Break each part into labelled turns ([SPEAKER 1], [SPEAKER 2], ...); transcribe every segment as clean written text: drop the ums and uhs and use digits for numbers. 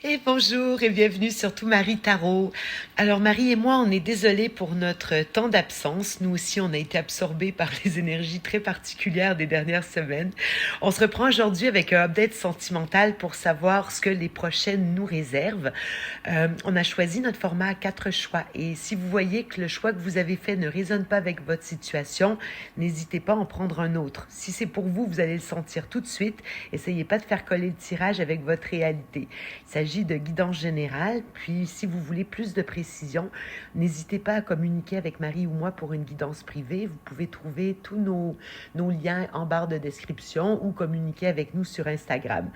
[SPEAKER 1] Et bonjour et bienvenue sur Tout Marie Tarot. Alors Marie et moi, on est désolés pour notre temps d'absence. Nous aussi, on a été absorbés par les énergies très particulières des dernières semaines. On se reprend aujourd'hui avec un update sentimental pour savoir ce que les prochaines nous réservent. On a choisi notre format à 4 choix et si vous voyez que le choix que vous avez fait ne résonne pas avec votre situation, n'hésitez pas à en prendre un autre. Si c'est pour vous, vous allez le sentir tout de suite. Essayez pas de faire coller le tirage avec votre réalité. Il s'agit de guidance générale, puis si vous voulez plus de précision, n'hésitez pas à communiquer avec Marie ou moi pour une guidance privée. Vous pouvez trouver tous nos liens en barre de description ou communiquer avec nous sur Instagram.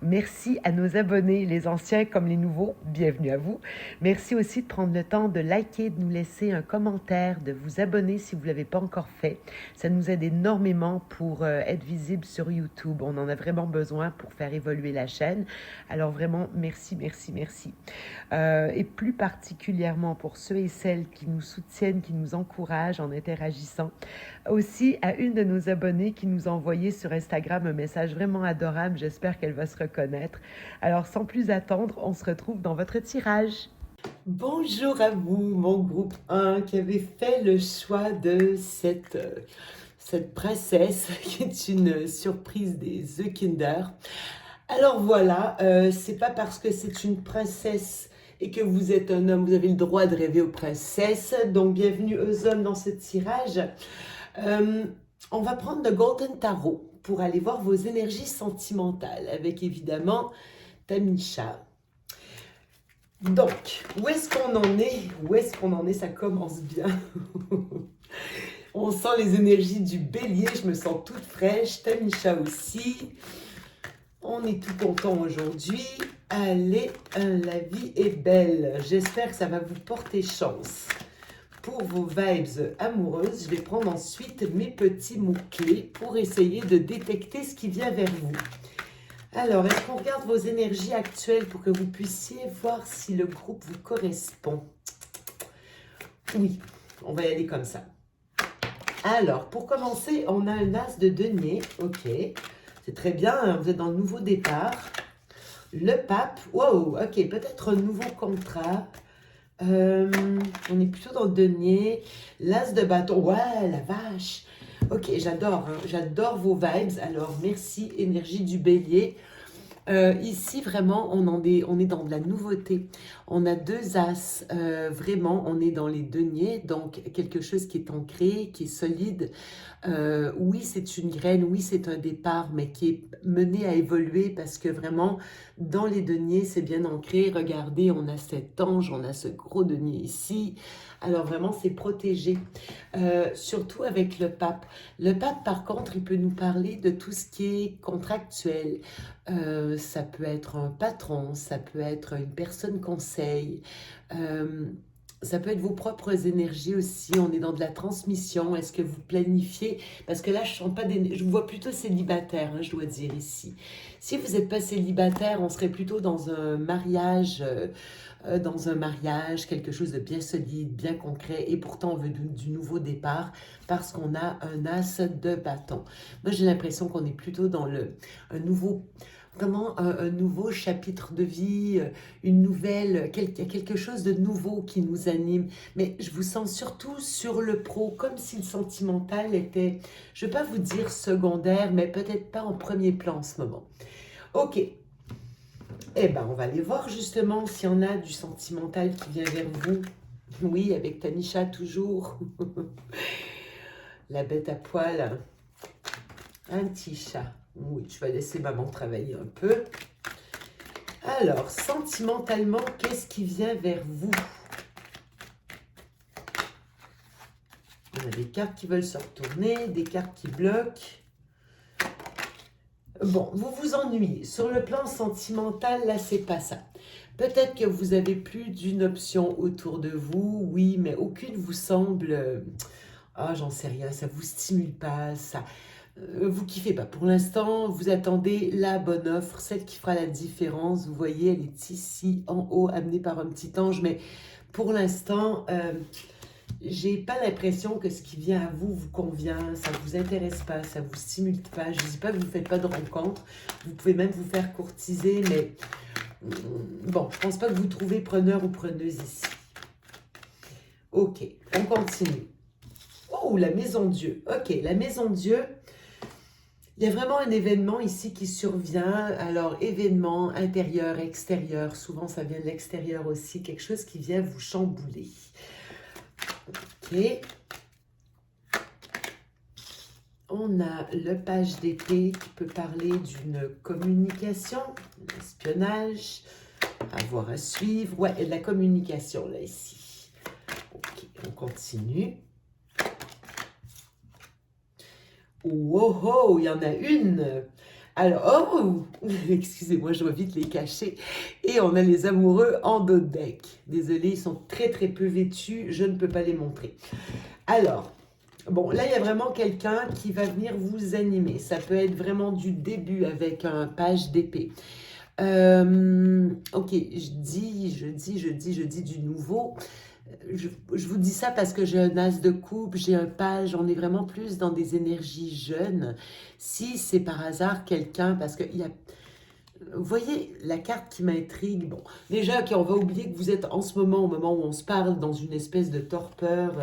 [SPEAKER 1] Merci à nos abonnés, les anciens comme les nouveaux, bienvenue à vous. Merci aussi de prendre le temps de liker, de nous laisser un commentaire, de vous abonner si vous ne l'avez pas encore fait. Ça nous aide énormément pour être visible sur YouTube. On en a vraiment besoin pour faire évoluer la chaîne. Alors vraiment, merci, merci, merci. Et plus particulièrement pour ceux et celles qui nous soutiennent, qui nous encouragent en interagissant. Aussi à une de nos abonnées qui nous a envoyé sur Instagram un message vraiment adorable. J'espère qu'elle va se reconnaître. Alors sans plus attendre, on se retrouve dans votre tirage. Bonjour à vous, mon groupe 1 qui avait fait le choix de cette princesse qui est une surprise des The Kinder. Alors voilà, c'est pas parce que c'est une princesse et que vous êtes un homme, vous avez le droit de rêver aux princesses. Donc bienvenue aux hommes dans ce tirage. On va prendre le Golden Tarot pour aller voir vos énergies sentimentales avec évidemment Tamisha. Donc, où est-ce qu'on en est? Où est-ce qu'on en est? Ça commence bien. On sent les énergies du bélier, je me sens toute fraîche. Tamisha aussi. On est tout content aujourd'hui. Allez, la vie est belle. J'espère que ça va vous porter chance. Pour vos vibes amoureuses, je vais prendre ensuite mes petits mots-clés pour essayer de détecter ce qui vient vers vous. Alors, est-ce qu'on regarde vos énergies actuelles pour que vous puissiez voir si le groupe vous correspond? Oui, on va y aller comme ça. Alors, pour commencer, on a un as de denier. Ok, c'est très bien, vous êtes dans le nouveau départ. Le pape, wow, ok, peut-être un nouveau contrat. On est plutôt dans le denier. L'as de bâton, ouais, la vache. Ok, j'adore, hein, j'adore vos vibes. Alors, merci, énergie du bélier. Ici, vraiment, on est dans de la nouveauté. On a deux as, vraiment, on est dans les deniers, donc quelque chose qui est ancré, qui est solide. Oui, c'est une graine, oui, c'est un départ, mais qui est mené à évoluer parce que vraiment, dans les deniers, c'est bien ancré. Regardez, on a cet ange, on a ce gros denier ici. Alors vraiment, c'est protégé, surtout avec le pape. Le pape, par contre, il peut nous parler de tout ce qui est contractuel. Ça peut être un patron, ça peut être une personne conseil, ça peut être vos propres énergies aussi. On est dans de la transmission. Est-ce que vous planifiez? Parce que là, je sens pas je vous vois plutôt célibataire, hein, je dois dire ici. Si vous n'êtes pas célibataire, on serait plutôt dans un mariage, quelque chose de bien solide, bien concret. Et pourtant, on veut du nouveau départ parce qu'on a un as de bâton. Moi, j'ai l'impression qu'on est plutôt dans un nouveau... un nouveau chapitre de vie, quelque chose de nouveau qui nous anime. Mais je vous sens surtout sur le pro, comme si le sentimental était, je ne vais pas vous dire secondaire, mais peut-être pas en premier plan en ce moment. Ok. Eh bien, on va aller voir justement s'il y en a du sentimental qui vient vers vous. Oui, avec Tamisha toujours. La bête à poil. Un petit chat. Oui, je vais laisser maman travailler un peu. Alors, sentimentalement, qu'est-ce qui vient vers vous? On a des cartes qui veulent se retourner, des cartes qui bloquent. Bon, vous vous ennuyez. Sur le plan sentimental, là, c'est pas ça. Peut-être que vous avez plus d'une option autour de vous, oui, mais aucune vous semble... Ah, j'en sais rien, ça vous stimule pas, ça... vous kiffez pas. Pour l'instant, vous attendez la bonne offre, celle qui fera la différence. Vous voyez, elle est ici, en haut, amenée par un petit ange. Mais pour l'instant, j'ai pas l'impression que ce qui vient à vous vous convient. Ça vous intéresse pas, ça vous stimule pas. Je dis pas que vous faites pas de rencontres. Vous pouvez même vous faire courtiser, mais Bon, je pense pas que vous trouvez preneur ou preneuse ici. Ok, on continue. Oh, la maison Dieu. Ok, la maison Dieu. Il y a vraiment un événement ici qui survient. Alors, événement intérieur, extérieur. Souvent, ça vient de l'extérieur aussi. Quelque chose qui vient vous chambouler. Ok. On a le page d'épée qui peut parler d'une communication, d'un espionnage, avoir à suivre. Ouais, et de la communication, là, ici. Ok, on continue. Oh, oh, il y en a une. Alors, oh, excusez-moi, je dois vite les cacher. Et on a les amoureux en dos de deck. Désolée, ils sont très, très peu vêtus. Je ne peux pas les montrer. Alors, bon, là, il y a vraiment quelqu'un qui va venir vous animer. Ça peut être vraiment du début avec un page d'épée. Ok, je dis du nouveau. Je vous dis ça parce que j'ai un as de coupe, j'ai un page, on est vraiment plus dans des énergies jeunes. Si c'est par hasard quelqu'un, parce qu'il y a... Vous voyez, la carte qui m'intrigue, bon, déjà, on va oublier que vous êtes en ce moment, au moment où on se parle, dans une espèce de torpeur,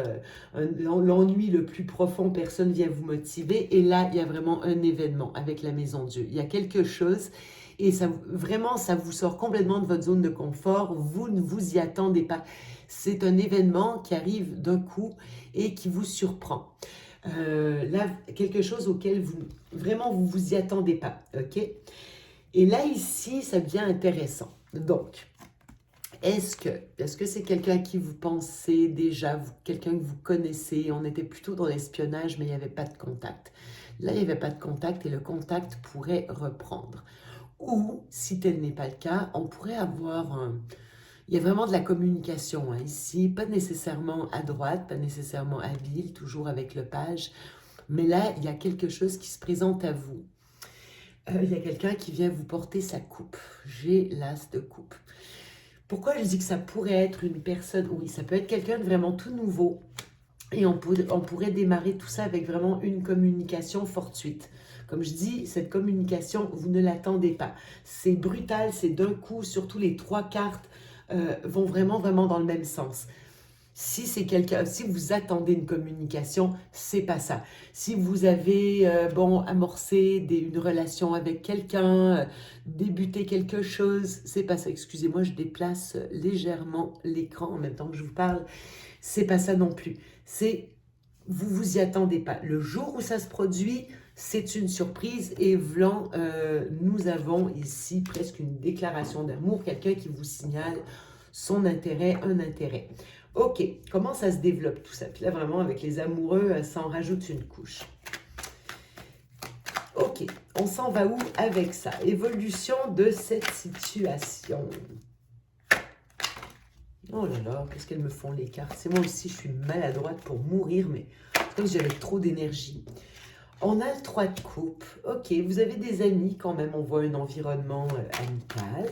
[SPEAKER 1] l'ennui le plus profond, personne vient vous motiver, et là, il y a vraiment un événement avec la Maison Dieu. Il y a quelque chose, et ça, vraiment, ça vous sort complètement de votre zone de confort, vous ne vous y attendez pas. C'est un événement qui arrive d'un coup et qui vous surprend. Là, quelque chose auquel vous vous y attendez pas, ok? Et là, ici, ça devient intéressant. Donc, est-ce que c'est quelqu'un qui vous pensez déjà, quelqu'un que vous connaissez? On était plutôt dans l'espionnage, mais il n'y avait pas de contact. Là, il n'y avait pas de contact et le contact pourrait reprendre. Ou, si tel n'est pas le cas, on pourrait avoir un... Il y a vraiment de la communication hein, ici, pas nécessairement à droite, pas nécessairement habile, toujours avec le page, mais là, il y a quelque chose qui se présente à vous. Il y a quelqu'un qui vient vous porter sa coupe. J'ai l'as de coupe. Pourquoi je dis que ça pourrait être une personne? Oui, ça peut être quelqu'un de vraiment tout nouveau. Et on pourrait démarrer tout ça avec vraiment une communication fortuite. Comme je dis, cette communication, vous ne l'attendez pas. C'est brutal, c'est d'un coup, surtout les trois cartes vont vraiment dans le même sens. Si c'est quelqu'un, si vous attendez une communication, c'est pas ça. Si vous avez, amorcé une relation avec quelqu'un, débuté quelque chose, c'est pas ça. Excusez-moi, je déplace légèrement l'écran en même temps que je vous parle. C'est pas ça non plus. C'est, vous vous y attendez pas. Le jour où ça se produit, c'est une surprise et vlan, nous avons ici presque une déclaration d'amour, quelqu'un qui vous signale son intérêt, un intérêt. Ok, comment ça se développe tout ça? Puis là, vraiment, avec les amoureux, ça en rajoute une couche. Ok, on s'en va où avec ça? Évolution de cette situation. Oh là là, qu'est-ce qu'elles me font les cartes? C'est moi aussi, je suis maladroite pour mourir, mais c'est comme si j'avais trop d'énergie. On a le 3 de coupe. Ok, vous avez des amis quand même, on voit un environnement amical.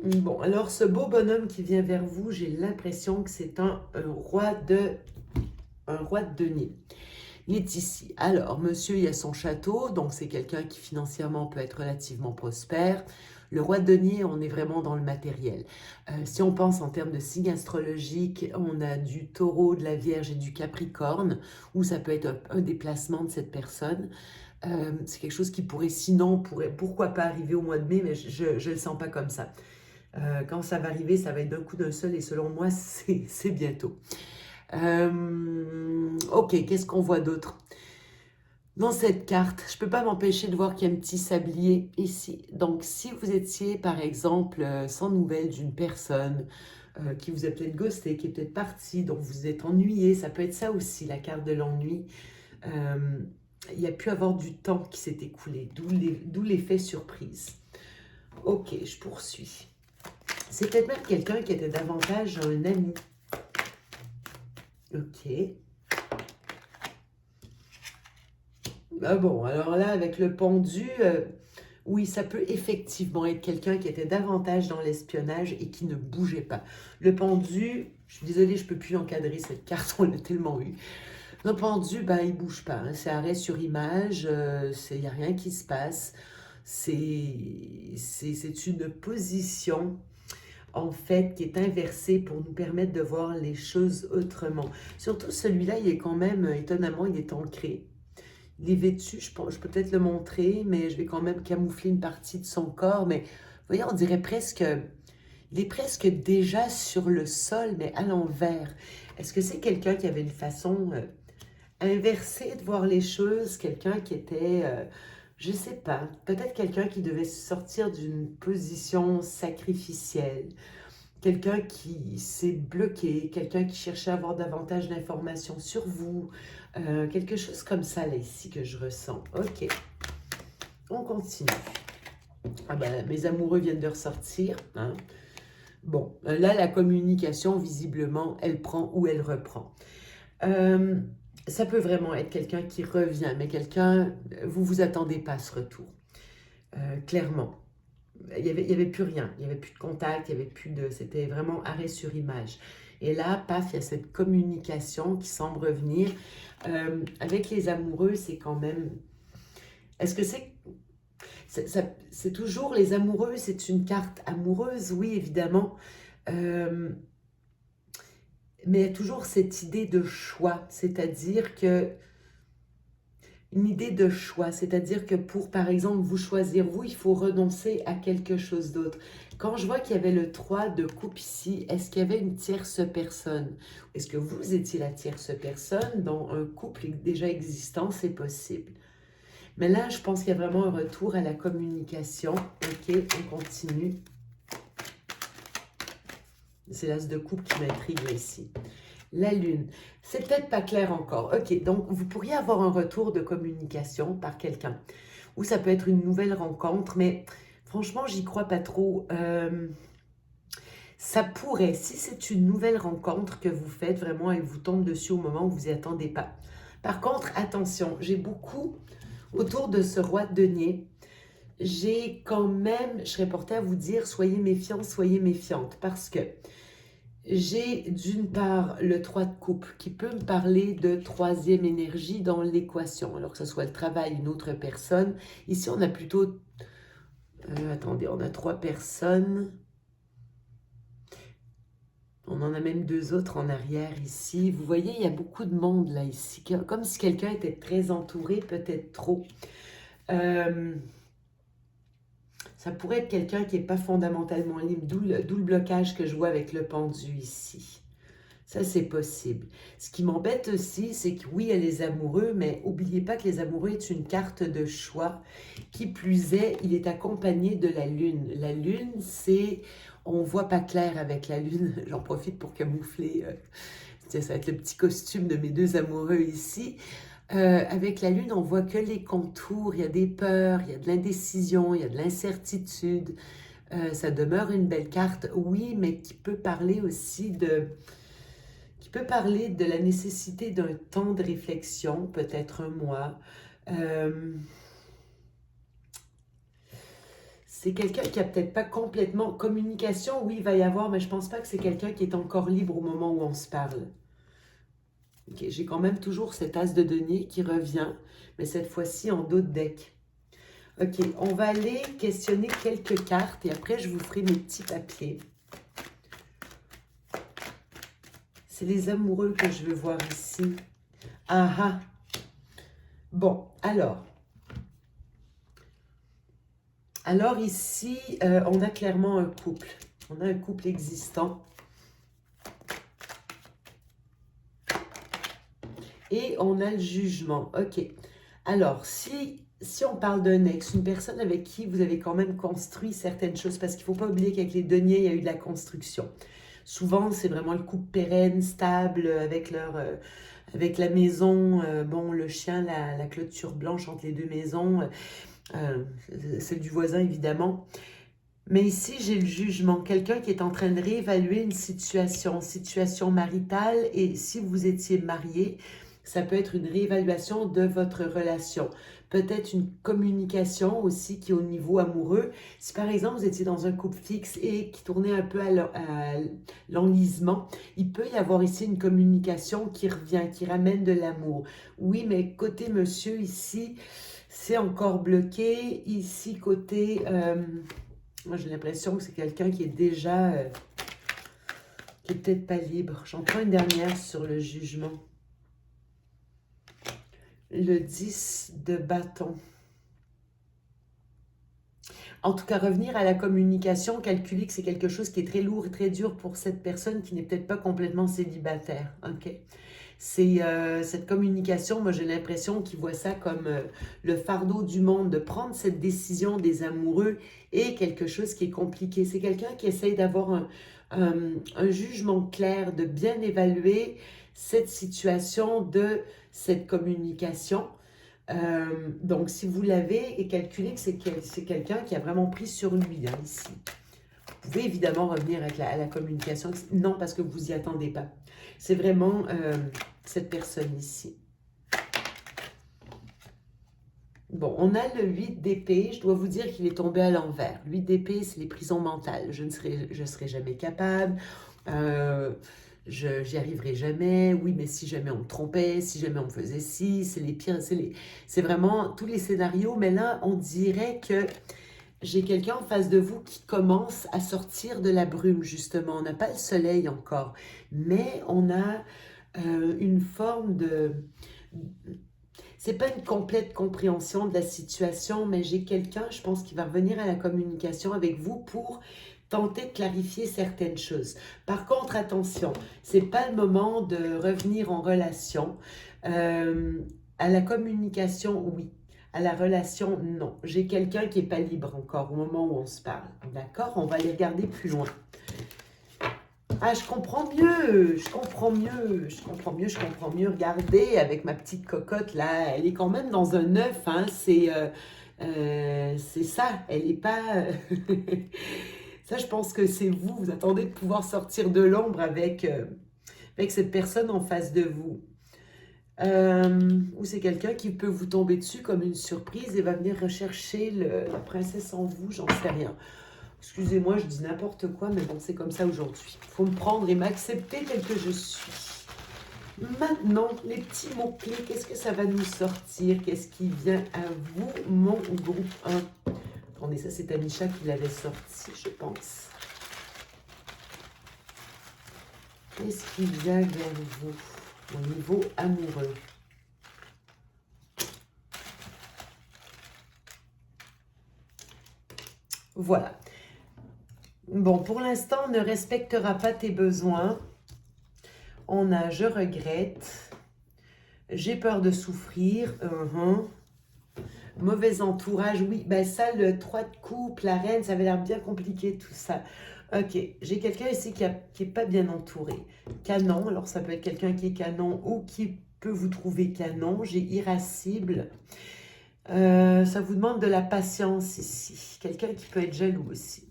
[SPEAKER 1] Bon, alors ce beau bonhomme qui vient vers vous, j'ai l'impression que c'est un roi de denier. Il est ici. Alors, monsieur, il y a son château, donc c'est quelqu'un qui financièrement peut être relativement prospère. Le roi de denier, on est vraiment dans le matériel. Si on pense en termes de signes astrologiques, on a du taureau, de la vierge et du capricorne, où ça peut être un déplacement de cette personne. C'est quelque chose qui pourquoi pas arriver au mois de mai, mais je ne le sens pas comme ça. Quand ça va arriver, ça va être d'un coup d'un seul et selon moi, c'est bientôt. Ok, qu'est-ce qu'on voit d'autre? Dans cette carte, je ne peux pas m'empêcher de voir qu'il y a un petit sablier ici. Donc, si vous étiez, par exemple, sans nouvelles d'une personne qui vous a peut-être ghosté, qui est peut-être partie, donc vous êtes ennuyé, ça peut être ça aussi, la carte de l'ennui. Il y a pu avoir du temps qui s'est écoulé, d'où l'effet surprise. Ok, je poursuis. C'est peut-être même quelqu'un qui était davantage un ami. Ok. Ah bon, alors là, avec le pendu, oui, ça peut effectivement être quelqu'un qui était davantage dans l'espionnage et qui ne bougeait pas. Le pendu, je suis désolée, je ne peux plus encadrer cette carte, on l'a tellement eu. Le pendu, ben, il ne bouge pas, hein, c'est arrêt sur image, il n'y a rien qui se passe. C'est une position, en fait, qui est inversée pour nous permettre de voir les choses autrement. Surtout celui-là, il est quand même, étonnamment, il est ancré. Il est vêtu, je peux peut-être le montrer, mais je vais quand même camoufler une partie de son corps. Mais vous voyez, on dirait presque, il est presque déjà sur le sol, mais à l'envers. Est-ce que c'est quelqu'un qui avait une façon inversée de voir les choses? Quelqu'un qui était, je sais pas, peut-être quelqu'un qui devait sortir d'une position sacrificielle. Quelqu'un qui s'est bloqué, quelqu'un qui cherchait à avoir davantage d'informations sur vous, quelque chose comme ça là ici que je ressens. Ok, on continue. Ah ben, mes amoureux viennent de ressortir. Hein. Bon, là la communication visiblement, elle prend ou elle reprend. Ça peut vraiment être quelqu'un qui revient, mais quelqu'un, vous vous attendez pas à ce retour, clairement. Il y avait plus rien, il n'y avait plus de contact, il y avait plus de, c'était vraiment arrêt sur image. Et là, paf, il y a cette communication qui semble revenir. Avec les amoureux, c'est quand même... Est-ce que c'est toujours les amoureux, c'est une carte amoureuse, oui, évidemment. Mais il y a toujours cette idée de choix, c'est-à-dire que une idée de choix, c'est-à-dire que pour, par exemple, vous choisir, vous, il faut renoncer à quelque chose d'autre. Quand je vois qu'il y avait le 3 de coupe ici, est-ce qu'il y avait une tierce personne? Est-ce que vous étiez la tierce personne dans un couple déjà existant? C'est possible. Mais là, je pense qu'il y a vraiment un retour à la communication. Ok, on continue. C'est l'as de coupe qui m'intrigue ici. La lune, c'est peut-être pas clair encore. Ok, donc vous pourriez avoir un retour de communication par quelqu'un. Ou ça peut être une nouvelle rencontre, mais franchement, j'y crois pas trop. Ça pourrait, si c'est une nouvelle rencontre que vous faites, vraiment, elle vous tombe dessus au moment où vous n'y attendez pas. Par contre, attention, j'ai beaucoup, autour de ce roi de denier, j'ai quand même, je serais portée à vous dire, soyez méfiants, soyez méfiante, parce que j'ai d'une part le 3 de coupe qui peut me parler de troisième énergie dans l'équation, alors que ce soit le travail, une autre personne. Ici, on a plutôt... attendez, on a 3 personnes. On en a même 2 autres en arrière ici. Vous voyez, il y a beaucoup de monde là ici. Comme si quelqu'un était très entouré, peut-être trop. Ça pourrait être quelqu'un qui n'est pas fondamentalement libre, d'où le blocage que je vois avec le pendu ici. Ça, c'est possible. Ce qui m'embête aussi, c'est que oui, il y a les amoureux, mais n'oubliez pas que les amoureux est une carte de choix. Qui plus est, il est accompagné de la lune. La lune, c'est... On ne voit pas clair avec la lune. J'en profite pour camoufler. Ça va être le petit costume de mes 2 amoureux ici. Avec la lune, on voit que les contours, il y a des peurs, il y a de l'indécision, il y a de l'incertitude. Ça demeure une belle carte, oui, mais qui peut parler aussi de la nécessité d'un temps de réflexion, peut-être un mois. C'est quelqu'un qui a peut-être pas complètement... Communication, oui, il va y avoir, mais je pense pas que c'est quelqu'un qui est encore libre au moment où on se parle. Okay, j'ai quand même toujours cet as de denier qui revient, mais cette fois-ci en dos de deck. Ok, on va aller questionner quelques cartes et après je vous ferai mes petits papiers. C'est les amoureux que je veux voir ici. Ah ah. Bon, alors. Alors ici, on a clairement un couple. On a un couple existant. Et on a le jugement. Ok. Alors, si on parle d'un ex, une personne avec qui vous avez quand même construit certaines choses, parce qu'il ne faut pas oublier qu'avec les deniers, il y a eu de la construction. Souvent, c'est vraiment le couple pérenne, stable, avec avec la maison, bon, le chien, la clôture blanche entre les 2 maisons, celle du voisin, évidemment. Mais ici, j'ai le jugement. Quelqu'un qui est en train de réévaluer une situation maritale, et si vous étiez marié, ça peut être une réévaluation de votre relation. Peut-être une communication aussi qui est au niveau amoureux. Si par exemple vous étiez dans un couple fixe et qui tournait un peu à l'enlisement, il peut y avoir ici une communication qui revient, qui ramène de l'amour. Oui, mais côté monsieur ici, C'est encore bloqué. Ici, côté... moi, j'ai l'impression que c'est quelqu'un qui est déjà... qui est peut-être pas libre. J'en prends une dernière sur le jugement. Le 10 de bâton. En tout cas, revenir à la communication, calculer que c'est quelque chose qui est très lourd et très dur pour cette personne qui n'est peut-être pas complètement célibataire. Ok. C'est cette communication, moi j'ai l'impression qu'ils voient ça comme le fardeau du monde, de prendre cette décision des amoureux est quelque chose qui est compliqué. C'est quelqu'un qui essaye d'avoir un jugement clair, de bien évaluer cette situation de cette communication. Donc, si vous l'avez, et calculez que c'est quelqu'un qui a vraiment pris sur lui, hein, ici. Vous pouvez évidemment revenir à la communication. Non, parce que vous n'y attendez pas. C'est vraiment cette personne ici. Bon, on a le 8 d'épée. Je dois vous dire qu'il est tombé à l'envers. 8 d'épée, c'est les prisons mentales. Je serai jamais capable. J'y arriverai jamais. Oui, mais si jamais on me trompait, si jamais on me faisait ci, c'est les pires. C'est vraiment tous les scénarios. Mais là, on dirait que j'ai quelqu'un en face de vous qui commence à sortir de la brume, justement. On n'a pas le soleil encore, mais on a une forme de... C'est pas une complète compréhension de la situation, mais j'ai quelqu'un, je pense, qui va revenir à la communication avec vous pour tenter de clarifier certaines choses. Par contre, attention, c'est pas le moment de revenir en relation. À la communication, oui. À la relation, non. J'ai quelqu'un qui n'est pas libre encore au moment où on se parle. D'accord? On va les regarder plus loin. Ah, je comprends mieux, je comprends mieux, je comprends mieux, je comprends mieux. Regardez, avec ma petite cocotte là, elle est quand même dans un œuf, hein, c'est ça, elle n'est pas... ça, je pense que c'est vous, vous attendez de pouvoir sortir de l'ombre avec cette personne en face de vous. Ou c'est quelqu'un qui peut vous tomber dessus comme une surprise et va venir rechercher la princesse en vous, j'en sais rien. Excusez-moi, je dis n'importe quoi, mais bon, c'est comme ça aujourd'hui. Il faut me prendre et m'accepter tel que je suis. Maintenant, les petits mots-clés, qu'est-ce que ça va nous sortir? Qu'est-ce qui vient à vous, mon groupe 1? Attendez, ça c'est Anisha qui l'avait sorti, je pense. Qu'est-ce qui vient vers vous au niveau amoureux? Voilà. Bon, pour l'instant, on ne respectera pas tes besoins. On a « je regrette »,« j'ai peur de souffrir », mauvais entourage, oui, ben ça, le 3 de coupe, la reine, ça avait l'air bien compliqué tout ça. Ok, j'ai quelqu'un ici qui n'est pas bien entouré. Canon, alors ça peut être quelqu'un qui est canon ou qui peut vous trouver canon. J'ai irascible. Ça vous demande de la patience ici. Quelqu'un qui peut être jaloux aussi.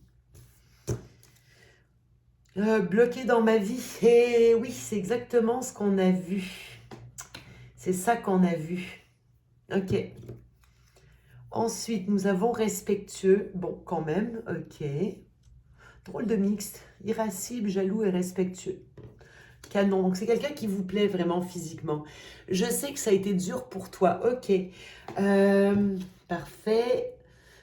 [SPEAKER 1] Bloqué dans ma vie. Et oui, c'est exactement ce qu'on a vu. C'est ça qu'on a vu. Ok. Ensuite, nous avons respectueux. Bon, quand même, ok. Drôle de mixte. Irascible, jaloux et respectueux. Canon. Donc, c'est quelqu'un qui vous plaît vraiment physiquement. Je sais que ça a été dur pour toi. Ok. Parfait.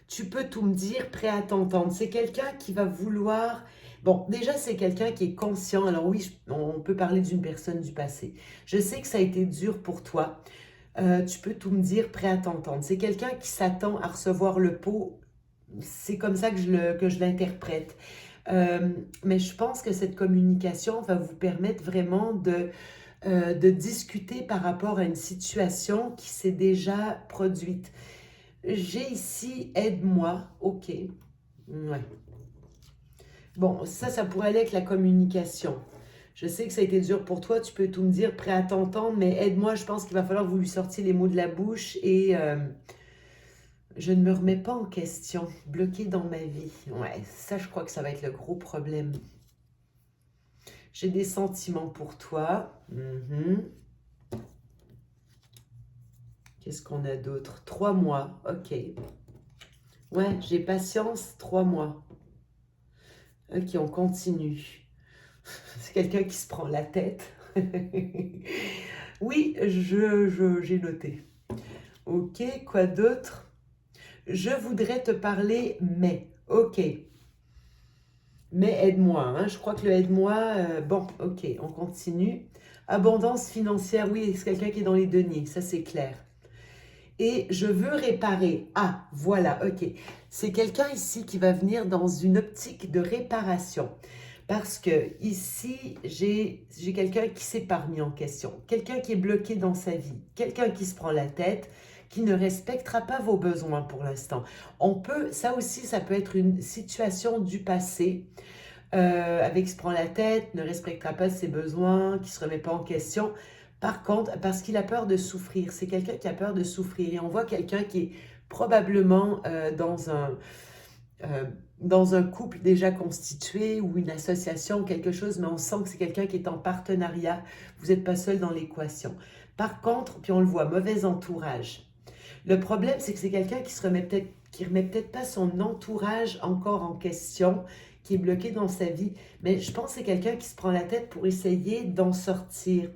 [SPEAKER 1] Tu peux tout me dire, prêt à t'entendre. C'est quelqu'un qui va vouloir... Bon, déjà, c'est quelqu'un qui est conscient. Alors oui, on peut parler d'une personne du passé. Je sais que ça a été dur pour toi. Tu peux tout me dire, prêt à t'entendre. C'est quelqu'un qui s'attend à recevoir le pot. C'est comme ça que je l'interprète. Mais je pense que cette communication va vous permettre vraiment de discuter par rapport à une situation qui s'est déjà produite. J'ai ici « aide-moi ». Ok. Ouais. Bon, ça pourrait aller avec la communication. Je sais que ça a été dur pour toi, tu peux tout me dire, prêt à t'entendre, mais aide-moi, je pense qu'il va falloir que vous lui sortiez les mots de la bouche et je ne me remets pas en question, bloqué dans ma vie. Ouais, ça, je crois que ça va être le gros problème. J'ai des sentiments pour toi. Qu'est-ce qu'on a d'autre? 3 mois, ok. Ouais, j'ai patience, 3 mois. Ok, on continue. C'est quelqu'un qui se prend la tête. Oui, j'ai noté. Ok, quoi d'autre? Je voudrais te parler, mais. Ok. Mais aide-moi, hein. Je crois que le aide-moi, bon, ok, on continue. Abondance financière, oui, c'est quelqu'un qui est dans les deniers, ça c'est clair. Et je veux réparer. Ah, voilà, ok. C'est quelqu'un ici qui va venir dans une optique de réparation. Parce que ici, j'ai quelqu'un qui s'est pas remis en question. Quelqu'un qui est bloqué dans sa vie. Quelqu'un qui se prend la tête, qui ne respectera pas vos besoins pour l'instant. On peut, ça aussi, ça peut être une situation du passé avec qui se prend la tête, ne respectera pas ses besoins, qui ne se remet pas en question. Par contre, parce qu'il a peur de souffrir, c'est quelqu'un qui a peur de souffrir. Et on voit quelqu'un qui est probablement euh, dans un couple déjà constitué ou une association ou quelque chose, mais on sent que c'est quelqu'un qui est en partenariat. Vous n'êtes pas seul dans l'équation. Par contre, puis on le voit, mauvais entourage. Le problème, c'est que c'est quelqu'un qui remet peut-être pas son entourage encore en question, qui est bloqué dans sa vie. Mais je pense que c'est quelqu'un qui se prend la tête pour essayer d'en sortir.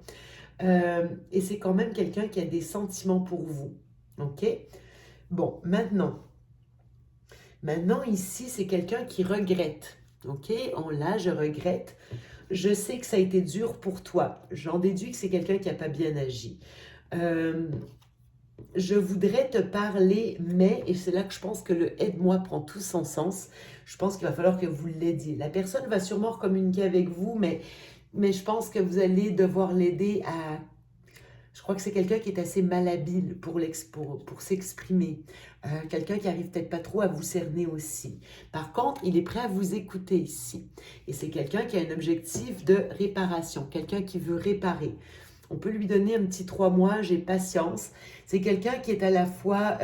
[SPEAKER 1] Et c'est quand même quelqu'un qui a des sentiments pour vous. OK? Bon, maintenant ici, c'est quelqu'un qui regrette. OK? On l'a, je regrette. Je sais que ça a été dur pour toi. J'en déduis que c'est quelqu'un qui n'a pas bien agi. Euh, je voudrais te parler, mais, et c'est là que je pense que le aide-moi prend tout son sens, je pense qu'il va falloir que vous l'aidiez. La personne va sûrement communiquer avec vous, mais je pense que vous allez devoir l'aider à... Je crois que c'est quelqu'un qui est assez malhabile pour s'exprimer. Quelqu'un qui arrive peut-être pas trop à vous cerner aussi. Par contre, il est prêt à vous écouter ici. Et c'est quelqu'un qui a un objectif de réparation, quelqu'un qui veut réparer. On peut lui donner un petit 3 mois, j'ai patience. C'est quelqu'un qui est à la fois...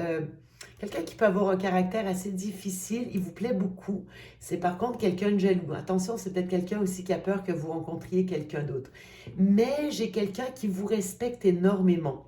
[SPEAKER 1] quelqu'un qui peut avoir un caractère assez difficile, il vous plaît beaucoup. C'est par contre quelqu'un de jaloux. Attention, c'est peut-être quelqu'un aussi qui a peur que vous rencontriez quelqu'un d'autre. Mais j'ai quelqu'un qui vous respecte énormément.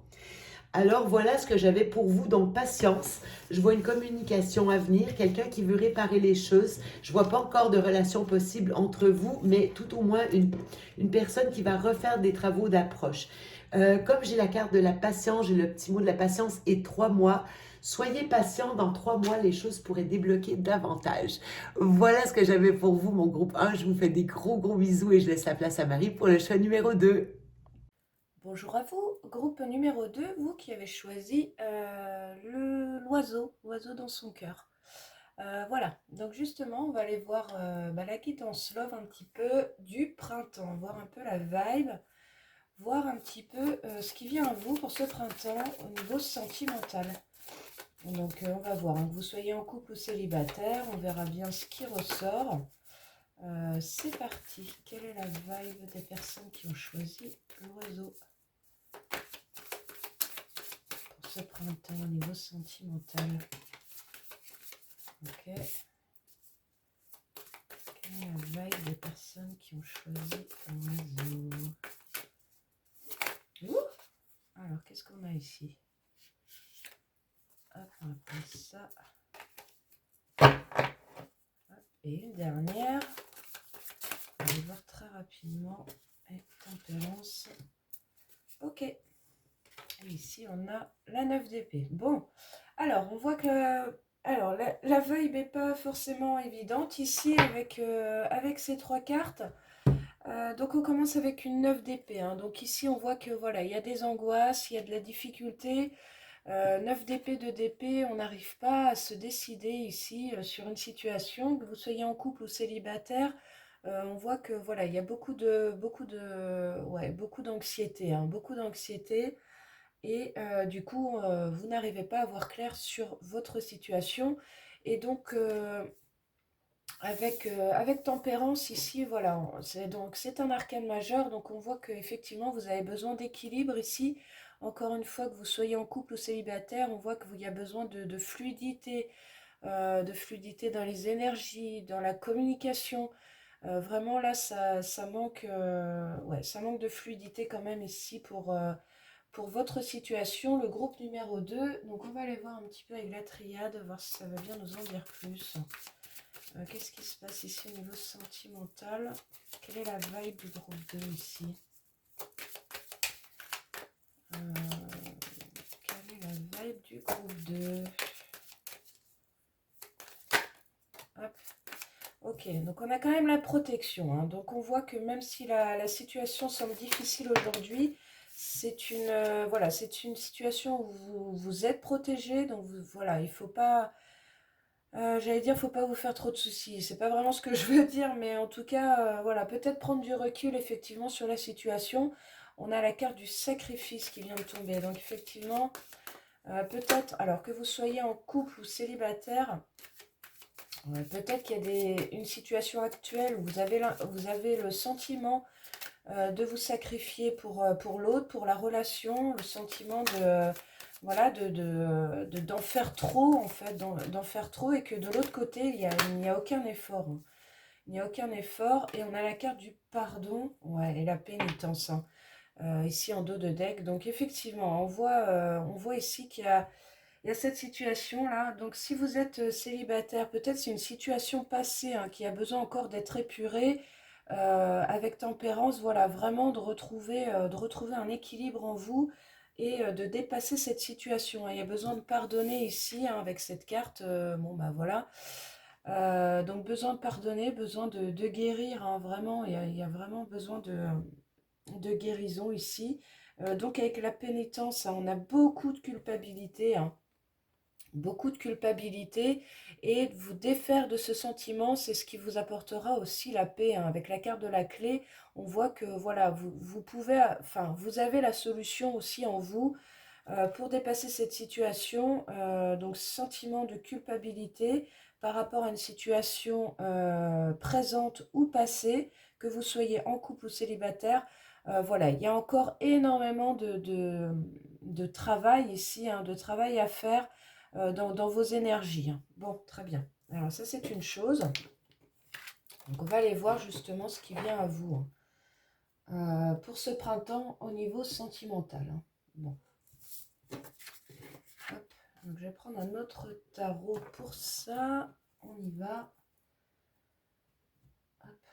[SPEAKER 1] Alors voilà ce que j'avais pour vous, donc patience. Je vois une communication à venir, quelqu'un qui veut réparer les choses. Je vois pas encore de relation possible entre vous, mais tout au moins une personne qui va refaire des travaux d'approche. Comme j'ai la carte de la patience, j'ai le petit mot de la patience et 3 mois. Soyez patient, dans 3 mois, les choses pourraient débloquer davantage. Voilà ce que j'avais pour vous, mon groupe 1. Je vous fais des gros gros bisous et je laisse la place à Marie pour le choix numéro 2.
[SPEAKER 2] Bonjour à vous, groupe numéro 2, vous qui avez choisi l'oiseau dans son cœur. Voilà, donc justement, on va aller voir la guidance love un petit peu du printemps, voir un peu la vibe, voir un petit peu ce qui vient à vous pour ce printemps au niveau sentimental. Donc on va voir, hein, que vous soyez en couple ou célibataire, on verra bien ce qui ressort. C'est parti, quelle est la vibe des personnes qui ont choisi l'oiseau ce printemps au niveau sentimental? Ok. Quelle est la vibe des personnes qui ont choisi l'oiseau? Alors, qu'est-ce qu'on a ici? Hop, on va prendre ça. Hop, et une dernière. On va voir très rapidement. Et tempérance. Ok. Et ici, on a la 9 d'épée. Bon, alors, on voit que... Alors, la vibe n'est pas forcément évidente ici avec ces 3 cartes. Donc on commence avec une 9 d'épée, hein. Donc ici on voit que voilà, il y a des angoisses, il y a de la difficulté. 9 d'épée, 2 d'épée, on n'arrive pas à se décider ici sur une situation, que vous soyez en couple ou célibataire. On voit que voilà, il y a beaucoup d'anxiété, hein, beaucoup d'anxiété. Et du coup, vous n'arrivez pas à voir clair sur votre situation. Et donc, avec tempérance ici, voilà, c'est un arcane majeur, donc on voit qu'effectivement vous avez besoin d'équilibre ici. Encore une fois, que vous soyez en couple ou célibataire, on voit qu'il y a besoin de fluidité dans les énergies, dans la communication. Vraiment là, ça manque, ouais, ça manque de fluidité quand même ici pour votre situation. Le groupe numéro 2, donc on va aller voir un petit peu avec la triade, voir si ça va bien nous en dire plus. Qu'est-ce qui se passe ici au niveau sentimental? Quelle est la vibe du groupe 2 ici? Quelle est la vibe du groupe 2. Hop. Ok, donc on a quand même la protection, hein. Donc on voit que même si la situation semble difficile aujourd'hui, c'est une, voilà, c'est une situation où vous êtes protégé. Donc voilà, il faut pas, j'allais dire, faut pas vous faire trop de soucis. C'est pas vraiment ce que je veux dire, mais en tout cas, voilà, peut-être prendre du recul effectivement sur la situation. On a la carte du sacrifice qui vient de tomber. Donc effectivement, peut-être, alors que vous soyez en couple ou célibataire, peut-être qu'il y a une situation actuelle où vous avez le sentiment de vous sacrifier pour l'autre, pour la relation, le sentiment de, voilà, d'en faire trop, en fait, d'en faire trop, et que de l'autre côté, il n'y a aucun effort, hein. Il n'y a aucun effort, et on a la carte du pardon, ouais, et la pénitence, hein, ici en dos de deck. Donc effectivement, on voit ici il y a cette situation-là. Donc, si vous êtes célibataire, peut-être c'est une situation passée, hein, qui a besoin encore d'être épurée, avec tempérance. Voilà, vraiment de retrouver un équilibre en vous et de dépasser cette situation, hein. Il y a besoin de pardonner ici, hein, avec cette carte. Bon, bah voilà. Donc, besoin de pardonner, besoin de guérir, hein, vraiment. Il y a vraiment besoin de guérison ici. Donc, avec la pénitence, hein, on a beaucoup de culpabilité, hein, beaucoup de culpabilité, et de vous défaire de ce sentiment, c'est ce qui vous apportera aussi la paix, hein. Avec la carte de la clé, on voit que voilà, vous pouvez, enfin, vous avez la solution aussi en vous, pour dépasser cette situation. Donc, sentiment de culpabilité par rapport à une situation présente ou passée, que vous soyez en couple ou célibataire. Voilà, il y a encore énormément de travail ici, hein, de travail à faire dans vos énergies, hein. Bon, très bien. Alors ça, c'est une chose. Donc on va aller voir justement ce qui vient à vous, hein, pour ce printemps au niveau sentimental, hein. Bon. Hop. Donc je vais prendre un autre tarot pour ça. On y va. Hop.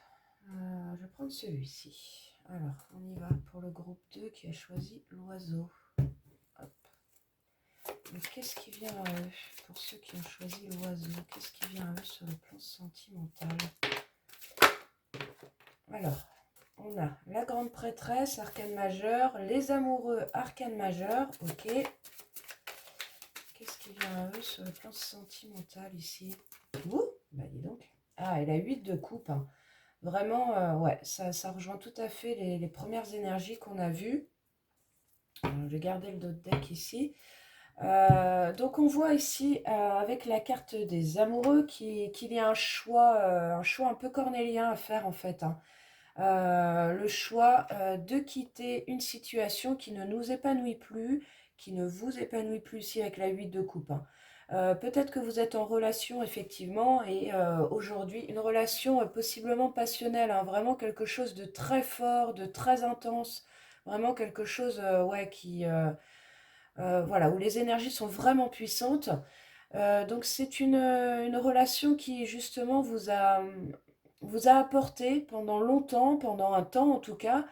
[SPEAKER 2] Je vais prendre celui-ci. Alors, on y va pour le groupe 2 qui a choisi l'oiseau. Hop. Donc, qu'est-ce qui vient à eux pour ceux qui ont choisi l'oiseau? Qu'est-ce qui vient à eux sur le plan sentimental? Alors, on a la grande prêtresse, arcane majeur, les amoureux, arcane majeur, ok. Qu'est-ce qui vient à eux sur le plan sentimental ici? Ouh, bah dis donc. Ah, et la 8 de coupe, hein. Vraiment, ouais, ça rejoint tout à fait les premières énergies qu'on a vues. Alors, je vais garder le dos de deck ici. Donc on voit ici, avec la carte des amoureux, qu'il y a un choix un peu cornélien à faire en fait, hein. Le choix de quitter une situation qui ne nous épanouit plus, qui ne vous épanouit plus ici avec la 8 de coupe, hein. Peut-être que vous êtes en relation effectivement, et aujourd'hui une relation possiblement passionnelle, hein, vraiment quelque chose de très fort, de très intense, vraiment quelque chose, ouais, voilà, où les énergies sont vraiment puissantes. Donc c'est une relation qui justement vous a apporté pendant longtemps, pendant un temps en tout cas.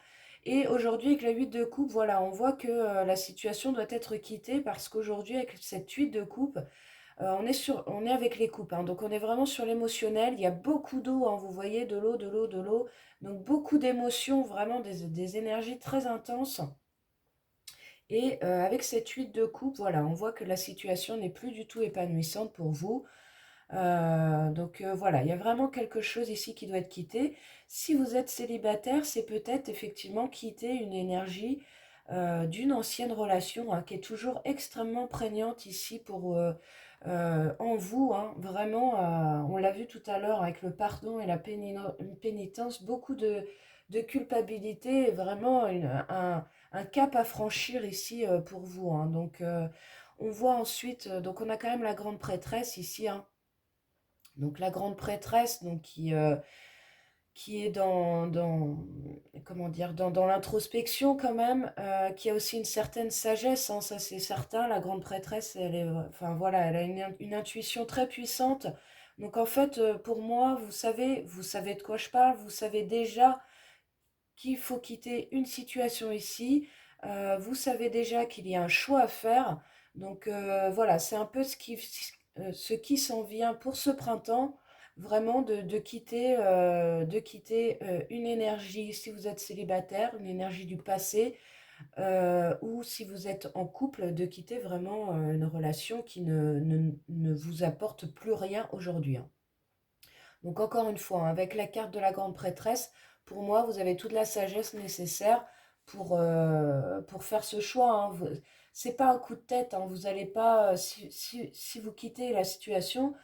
[SPEAKER 2] Et aujourd'hui avec la 8 de coupe, voilà, on voit que la situation doit être quittée, parce qu'aujourd'hui avec cette 8 de coupe, on est avec les coupes, hein. Donc on est vraiment sur l'émotionnel. Il y a beaucoup d'eau, hein, vous voyez, de l'eau, de l'eau, de l'eau. Donc beaucoup d'émotions, vraiment des énergies très intenses. Et avec cette 8 de coupe, voilà, on voit que la situation n'est plus du tout épanouissante pour vous. Donc voilà, il y a vraiment quelque chose ici qui doit être quitté. Si vous êtes célibataire, c'est peut-être effectivement quitter une énergie d'une ancienne relation, hein, qui est toujours extrêmement prégnante ici en vous, hein. Vraiment, on l'a vu tout à l'heure avec le pardon et la pénitence, beaucoup de culpabilité, et vraiment un cap à franchir ici pour vous, hein. Donc on voit ensuite, donc on a quand même la grande prêtresse ici, hein. Donc la grande prêtresse, donc qui est comment dire, dans l'introspection quand même, qui a aussi une certaine sagesse, hein, ça c'est certain. La grande prêtresse, elle est, enfin voilà, elle a une intuition très puissante. Donc en fait, pour moi, vous savez de quoi je parle, vous savez déjà qu'il faut quitter une situation ici. Vous savez déjà qu'il y a un choix à faire. Donc voilà, c'est un peu ce qui s'en vient pour ce printemps, vraiment de quitter une énergie, si vous êtes célibataire, une énergie du passé, ou si vous êtes en couple, de quitter vraiment une relation qui ne vous apporte plus rien aujourd'hui, hein. Donc encore une fois, hein, avec la carte de la grande prêtresse, pour moi, vous avez toute la sagesse nécessaire pour faire ce choix, hein. C'est pas un coup de tête, hein. Vous allez pas, si vous quittez la situation,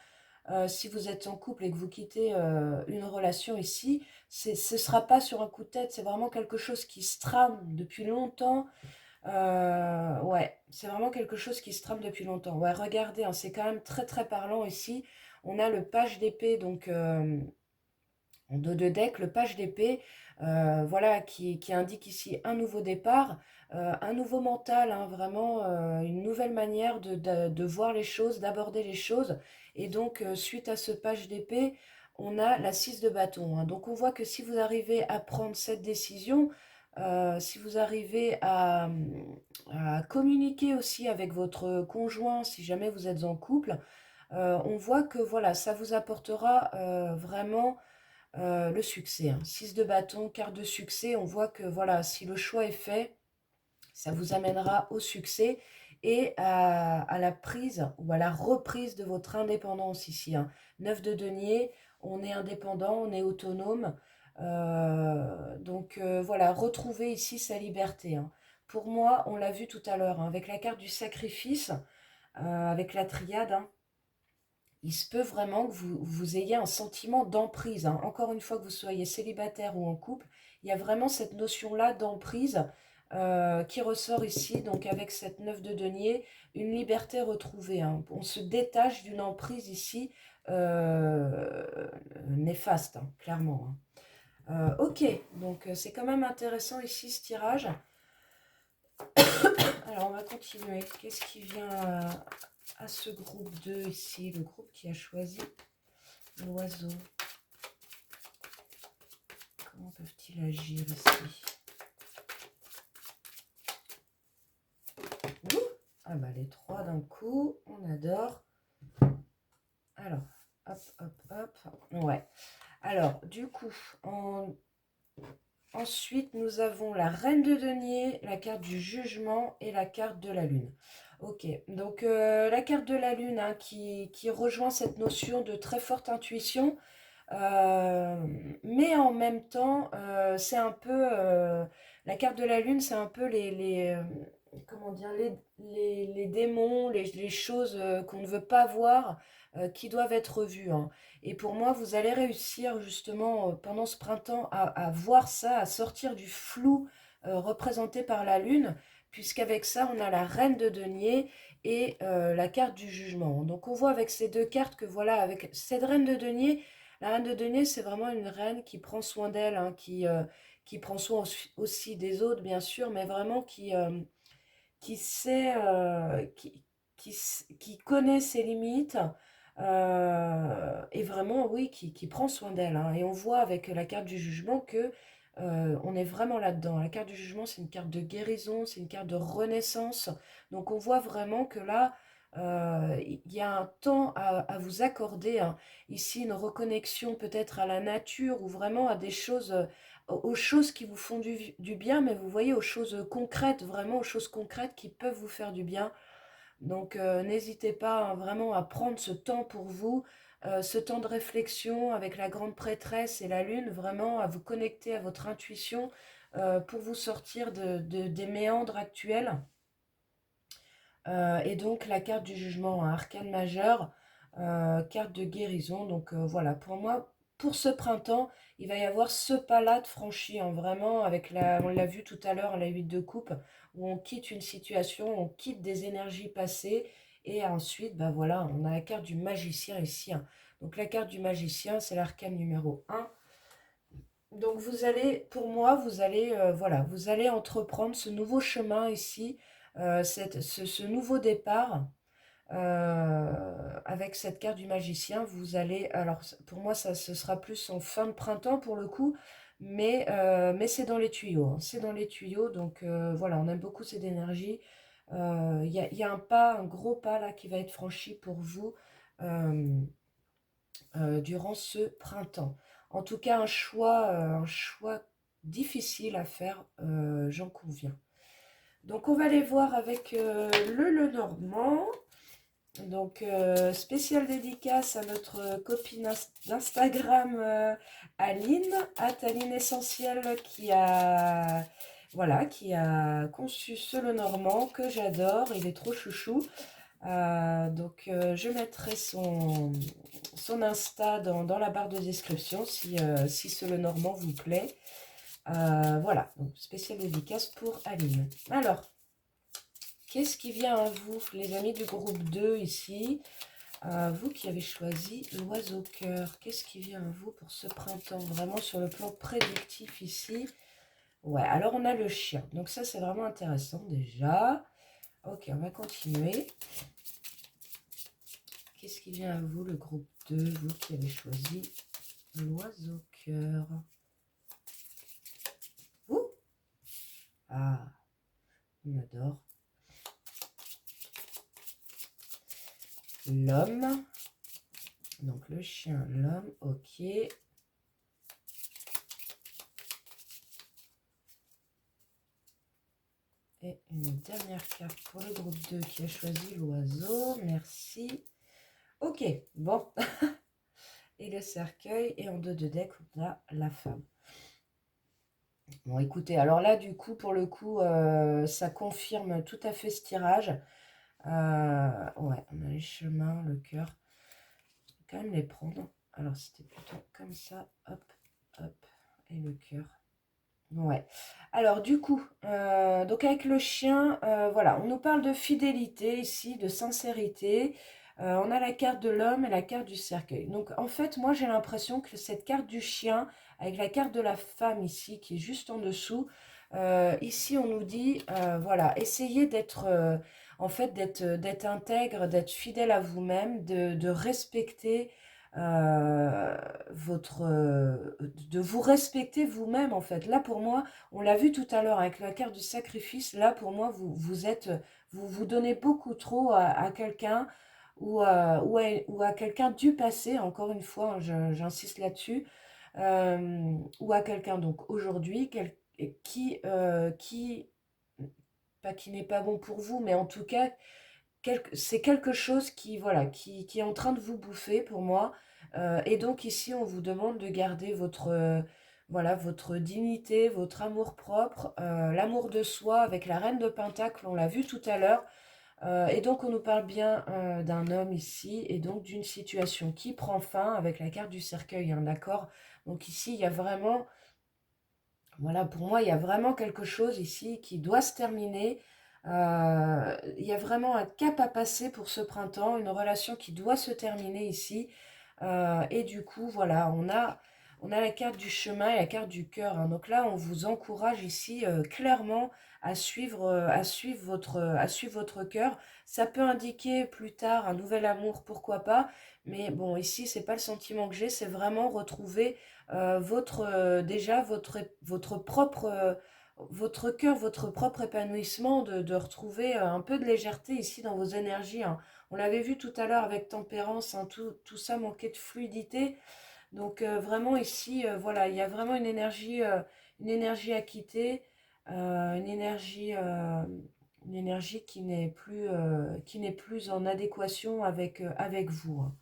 [SPEAKER 2] si vous êtes en couple et que vous quittez une relation ici, ce sera pas sur un coup de tête, c'est vraiment quelque chose qui se trame depuis longtemps. Ouais, c'est vraiment quelque chose qui se trame depuis longtemps. Ouais, regardez, hein, c'est quand même très très parlant ici. On a le page d'épée, donc en dos de deck, le page d'épée, voilà, qui indique ici un nouveau départ, un nouveau mental, hein, vraiment une nouvelle manière de voir les choses, d'aborder les choses. Et donc, suite à ce page d'épée, on a la 6 de bâton, hein. Donc, on voit que si vous arrivez à prendre cette décision, si vous arrivez à communiquer aussi avec votre conjoint, si jamais vous êtes en couple, on voit que voilà, ça vous apportera vraiment le succès, hein. 6 de bâton, carte de succès, on voit que voilà, si le choix est fait, ça vous amènera au succès et à la prise ou à la reprise de votre indépendance ici, hein. 9 de denier, on est indépendant, on est autonome. Donc voilà, retrouver ici sa liberté, hein. Pour moi, on l'a vu tout à l'heure, hein, avec la carte du sacrifice, avec la triade, hein, il se peut vraiment que vous ayez un sentiment d'emprise, hein. Encore une fois, que vous soyez célibataire ou en couple, il y a vraiment cette notion-là d'emprise qui ressort ici, donc avec cette 9 de denier, une liberté retrouvée, hein. On se détache d'une emprise ici néfaste, hein, clairement, hein. Ok, donc c'est quand même intéressant ici ce tirage. Alors on va continuer. Qu'est-ce qui vient à ce groupe 2 ici, le groupe qui a choisi l'oiseau? Comment peuvent-ils agir ici? Ouh, ah bah les trois d'un coup, on adore. Alors, hop, hop, hop. Ouais. Alors, du coup, ensuite, nous avons la reine de denier, la carte du jugement et la carte de la lune. Ok, donc la carte de la lune, hein, qui rejoint cette notion de très forte intuition. Mais en même temps, c'est un peu la carte de la lune, c'est un peu comment dire, les démons, les choses qu'on ne veut pas voir, qui doivent être vues, hein. Et pour moi, vous allez réussir justement pendant ce printemps à voir ça, à sortir du flou représenté par la lune, puisqu'avec ça, on a la reine de denier et la carte du jugement. Donc on voit avec ces deux cartes que voilà, avec cette reine de denier, la reine de denier, c'est vraiment une reine qui prend soin d'elle, hein, qui prend soin aussi des autres, bien sûr, mais vraiment qui sait, qui connaît ses limites, et vraiment, oui, qui prend soin d'elle, hein. Et on voit avec la carte du jugement que on est vraiment là-dedans. La carte du jugement, c'est une carte de guérison, c'est une carte de renaissance. Donc on voit vraiment que là, il y a un temps à vous accorder, hein. Ici, une reconnexion peut-être à la nature ou vraiment à des choses, aux choses qui vous font du bien, mais vous voyez, aux choses concrètes, vraiment aux choses concrètes qui peuvent vous faire du bien. Donc n'hésitez pas, hein, vraiment à prendre ce temps pour vous, ce temps de réflexion avec la grande prêtresse et la lune, vraiment à vous connecter à votre intuition pour vous sortir des méandres actuels. Et donc la carte du jugement, un arcane majeur, carte de guérison. Donc voilà, pour moi, pour ce printemps, il va y avoir ce pas-là de franchi, hein, vraiment, avec on l'a vu tout à l'heure, la 8 de coupe, où on quitte une situation, on quitte des énergies passées, et ensuite, bah voilà, on a la carte du magicien ici, hein. Donc la carte du magicien, c'est l'arcane numéro 1. Donc vous allez, pour moi, voilà, vous allez entreprendre ce nouveau chemin ici, ce nouveau départ avec cette carte du magicien. Vous allez, alors pour moi, ce sera plus en fin de printemps pour le coup, mais c'est dans les tuyaux, hein. C'est dans les tuyaux, donc voilà, on aime beaucoup cette énergie. Il y a un pas, un gros pas là qui va être franchi pour vous euh, durant ce printemps. En tout cas, un choix difficile à faire, j'en conviens. Donc, on va aller voir avec le Lenormand. Donc, spéciale dédicace à notre copine d'Instagram, Aline, Aline Essentielle, voilà, qui a conçu ce Lenormand que j'adore. Il est trop chouchou. Donc, je mettrai son Insta dans la barre de description si ce Lenormand vous plaît. Voilà, donc spéciale dédicace pour Aline. Alors, qu'est-ce qui vient à vous, les amis du groupe 2 ici? Vous qui avez choisi l'oiseau cœur, qu'est-ce qui vient à vous pour ce printemps? Vraiment sur le plan prédictif ici. Ouais, alors on a le chien. Donc ça, c'est vraiment intéressant déjà. Ok, on va continuer. Qu'est-ce qui vient à vous, le groupe 2, vous qui avez choisi l'oiseau cœur? Vous? Ah, on adore. L'homme. Donc le chien, l'homme, ok. Et une dernière carte pour le groupe 2 qui a choisi l'oiseau. Merci. Ok, bon. Et le cercueil. Et en dos de deck, on a la femme. Bon, écoutez, alors là, du coup, pour le coup, ça confirme tout à fait ce tirage. Ouais, on a les chemins, le cœur. Je vais quand même les prendre. Alors, c'était plutôt comme ça. Hop, hop. Et le cœur. Ouais. Alors, du coup, donc avec le chien, voilà, on nous parle de fidélité ici, de sincérité. On a la carte de l'homme et la carte du cercueil. Donc, en fait, moi, j'ai l'impression que cette carte du chien, avec la carte de la femme ici, qui est juste en dessous, ici, on nous dit, voilà, essayez d'être, en fait, d'être intègre, d'être fidèle à vous-même, de respecter euh, de vous respecter vous-même en fait. Là pour moi, on l'a vu tout à l'heure avec la carte du sacrifice, là pour moi vous donnez beaucoup trop à quelqu'un ou à quelqu'un du passé, encore une fois, hein, j'insiste là-dessus, ou à quelqu'un donc aujourd'hui qui, pas qui n'est pas bon pour vous, mais en tout cas c'est quelque chose qui, voilà, qui est en train de vous bouffer pour moi. Et donc ici, on vous demande de garder voilà, votre dignité, votre amour-propre, l'amour de soi avec la reine de Pentacle, on l'a vu tout à l'heure. Et donc, on nous parle bien d'un homme ici et donc d'une situation qui prend fin avec la carte du cercueil, hein, d'accord? Donc ici, il y a vraiment, voilà, pour moi, il y a vraiment quelque chose ici qui doit se terminer. Il y a vraiment un cap à passer pour ce printemps, une relation qui doit se terminer ici. Et du coup, voilà, on a la carte du chemin et la carte du cœur, hein. Donc là, on vous encourage ici clairement à suivre votre cœur. Ça peut indiquer plus tard un nouvel amour, pourquoi pas. Mais bon, ici, c'est pas le sentiment que j'ai, c'est vraiment retrouver déjà votre propre votre cœur, votre propre épanouissement, de retrouver un peu de légèreté ici dans vos énergies, hein. On l'avait vu tout à l'heure avec tempérance, hein, tout ça manquait de fluidité. Donc vraiment ici, voilà, il y a vraiment une énergie à quitter, une énergie qui n'est plus en adéquation avec vous, hein.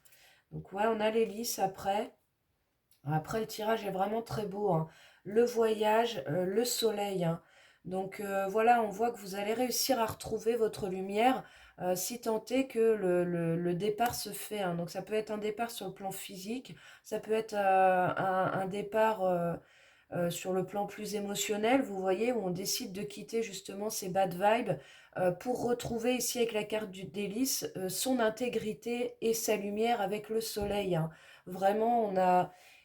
[SPEAKER 2] Donc ouais, on a l'hélice après. Après, le tirage est vraiment très beau, hein. Le voyage, le soleil, hein. Donc voilà, on voit que vous allez réussir à retrouver votre lumière si tant est que le départ se fait, hein. Donc ça peut être un départ sur le plan physique, ça peut être un départ sur le plan plus émotionnel, vous voyez, où on décide de quitter justement ces bad vibes pour retrouver ici avec la carte du délice son intégrité et sa lumière avec le soleil, hein. Vraiment,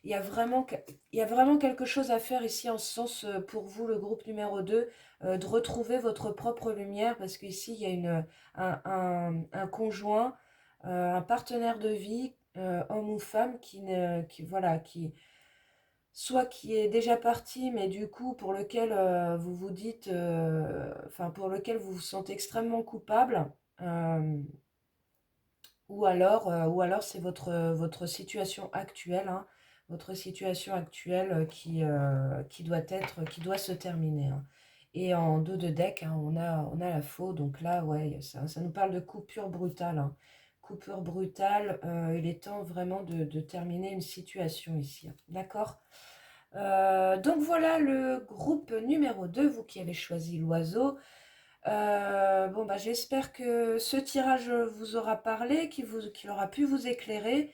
[SPEAKER 2] il y a vraiment, il y a vraiment quelque chose à faire ici en ce sens pour vous, le groupe numéro 2, de retrouver votre propre lumière parce qu'ici, il y a un conjoint, un partenaire de vie, homme ou femme, voilà, soit qui est déjà parti, mais du coup pour lequel vous vous dites, enfin pour lequel vous vous sentez extrêmement coupable, euh, ou alors c'est votre situation actuelle, hein, votre situation actuelle qui doit se terminer, hein. Et en dos de deck, hein, on a la faux, donc là, ouais, ça nous parle de coupure brutale, hein. Coupure brutale, il est temps vraiment de terminer une situation ici, hein. D'accord? Donc voilà le groupe numéro 2, vous qui avez choisi l'oiseau. Bon, bah, j'espère que ce tirage vous aura parlé, qu'il aura pu vous éclairer,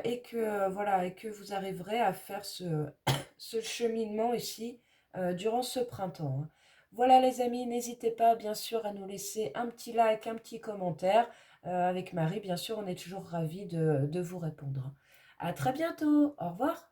[SPEAKER 2] et que, voilà, et que vous arriverez à faire ce cheminement ici durant ce printemps, hein. Voilà les amis, n'hésitez pas bien sûr à nous laisser un petit like, un petit commentaire. Avec Marie, bien sûr, on est toujours ravis de vous répondre. À très bientôt, au revoir.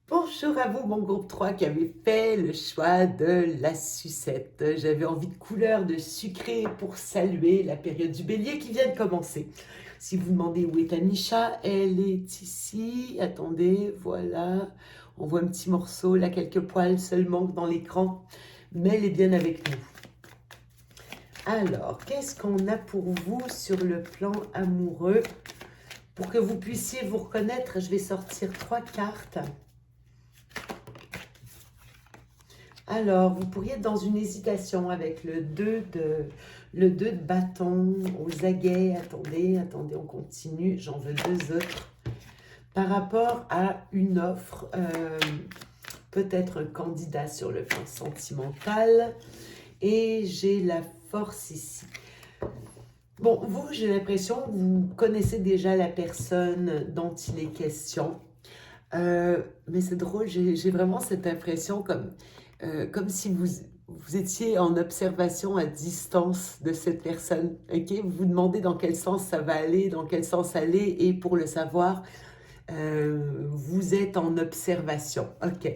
[SPEAKER 1] Bonjour à vous, mon groupe 3 qui avait fait le choix de la sucette. J'avais envie de couleur de sucré pour saluer la période du bélier qui vient de commencer. Si vous demandez où est Anisha, elle est ici. Attendez, voilà. On voit un petit morceau, là, quelques poils seulement dans l'écran. Mais elle est bien avec nous. Alors, qu'est-ce qu'on a pour vous sur le plan amoureux? Pour que vous puissiez vous reconnaître, je vais sortir 3 cartes. Alors, vous pourriez être dans une hésitation avec le 2 de bâton aux aguets. Attendez, on continue. J'en veux 2 autres. Par rapport à une offre, peut-être un candidat sur le plan sentimental. Et j'ai la force ici. Bon, vous, j'ai l'impression que vous connaissez déjà la personne dont il est question. Mais c'est drôle, j'ai vraiment cette impression comme si vous étiez en observation à distance de cette personne. Ok, vous vous demandez dans quel sens ça va aller, dans quel sens aller, et pour le savoir, vous êtes en observation. Ok.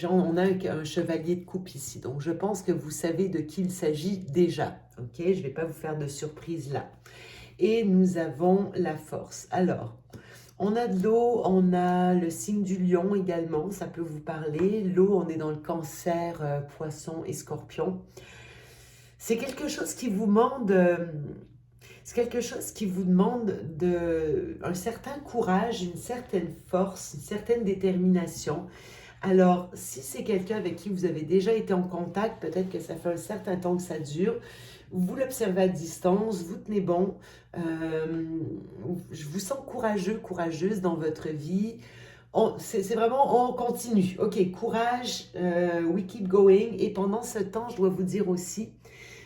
[SPEAKER 1] On a un chevalier de coupe ici, donc je pense que vous savez de qui il s'agit déjà. Ok, je ne vais pas vous faire de surprise là. Et nous avons la force. Alors, on a de l'eau, on a le signe du lion également, ça peut vous parler. L'eau, on est dans le cancer, poisson et scorpion. C'est quelque chose qui vous demande, un certain courage, une certaine force, une certaine détermination. Alors, si c'est quelqu'un avec qui vous avez déjà été en contact, peut-être que ça fait un certain temps que ça dure, vous l'observez à distance, vous tenez bon, je vous sens courageux, courageuse dans votre vie. C'est vraiment, on continue. Ok, courage, we keep going. Et pendant ce temps, je dois vous dire aussi,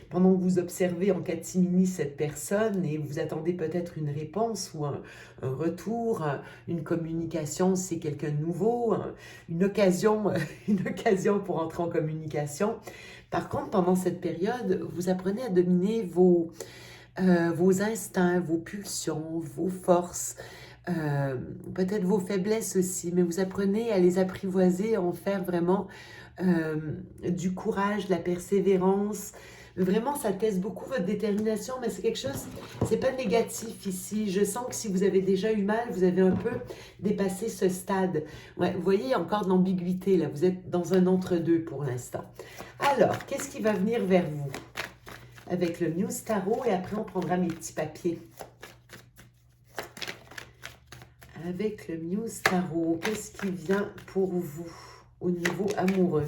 [SPEAKER 1] pendant que vous observez en catimini cette personne et vous attendez peut-être une réponse ou un retour, une communication, si c'est quelqu'un de nouveau, une occasion, une occasion pour entrer en communication. Par contre, pendant cette période, vous apprenez à dominer vos instincts, vos pulsions, vos forces, peut-être vos faiblesses aussi, mais vous apprenez à les apprivoiser, à en faire vraiment du courage, de la persévérance. Vraiment, ça teste beaucoup votre détermination, mais c'est quelque chose, c'est pas négatif ici. Je sens que si vous avez déjà eu mal, vous avez un peu dépassé ce stade. Ouais, vous voyez, encore de l'ambiguïté là, vous êtes dans un entre-deux pour l'instant. Alors, qu'est-ce qui va venir vers vous? Avec le Muse Tarot, et après on prendra mes petits papiers. Avec le Muse Tarot, qu'est-ce qui vient pour vous au niveau amoureux?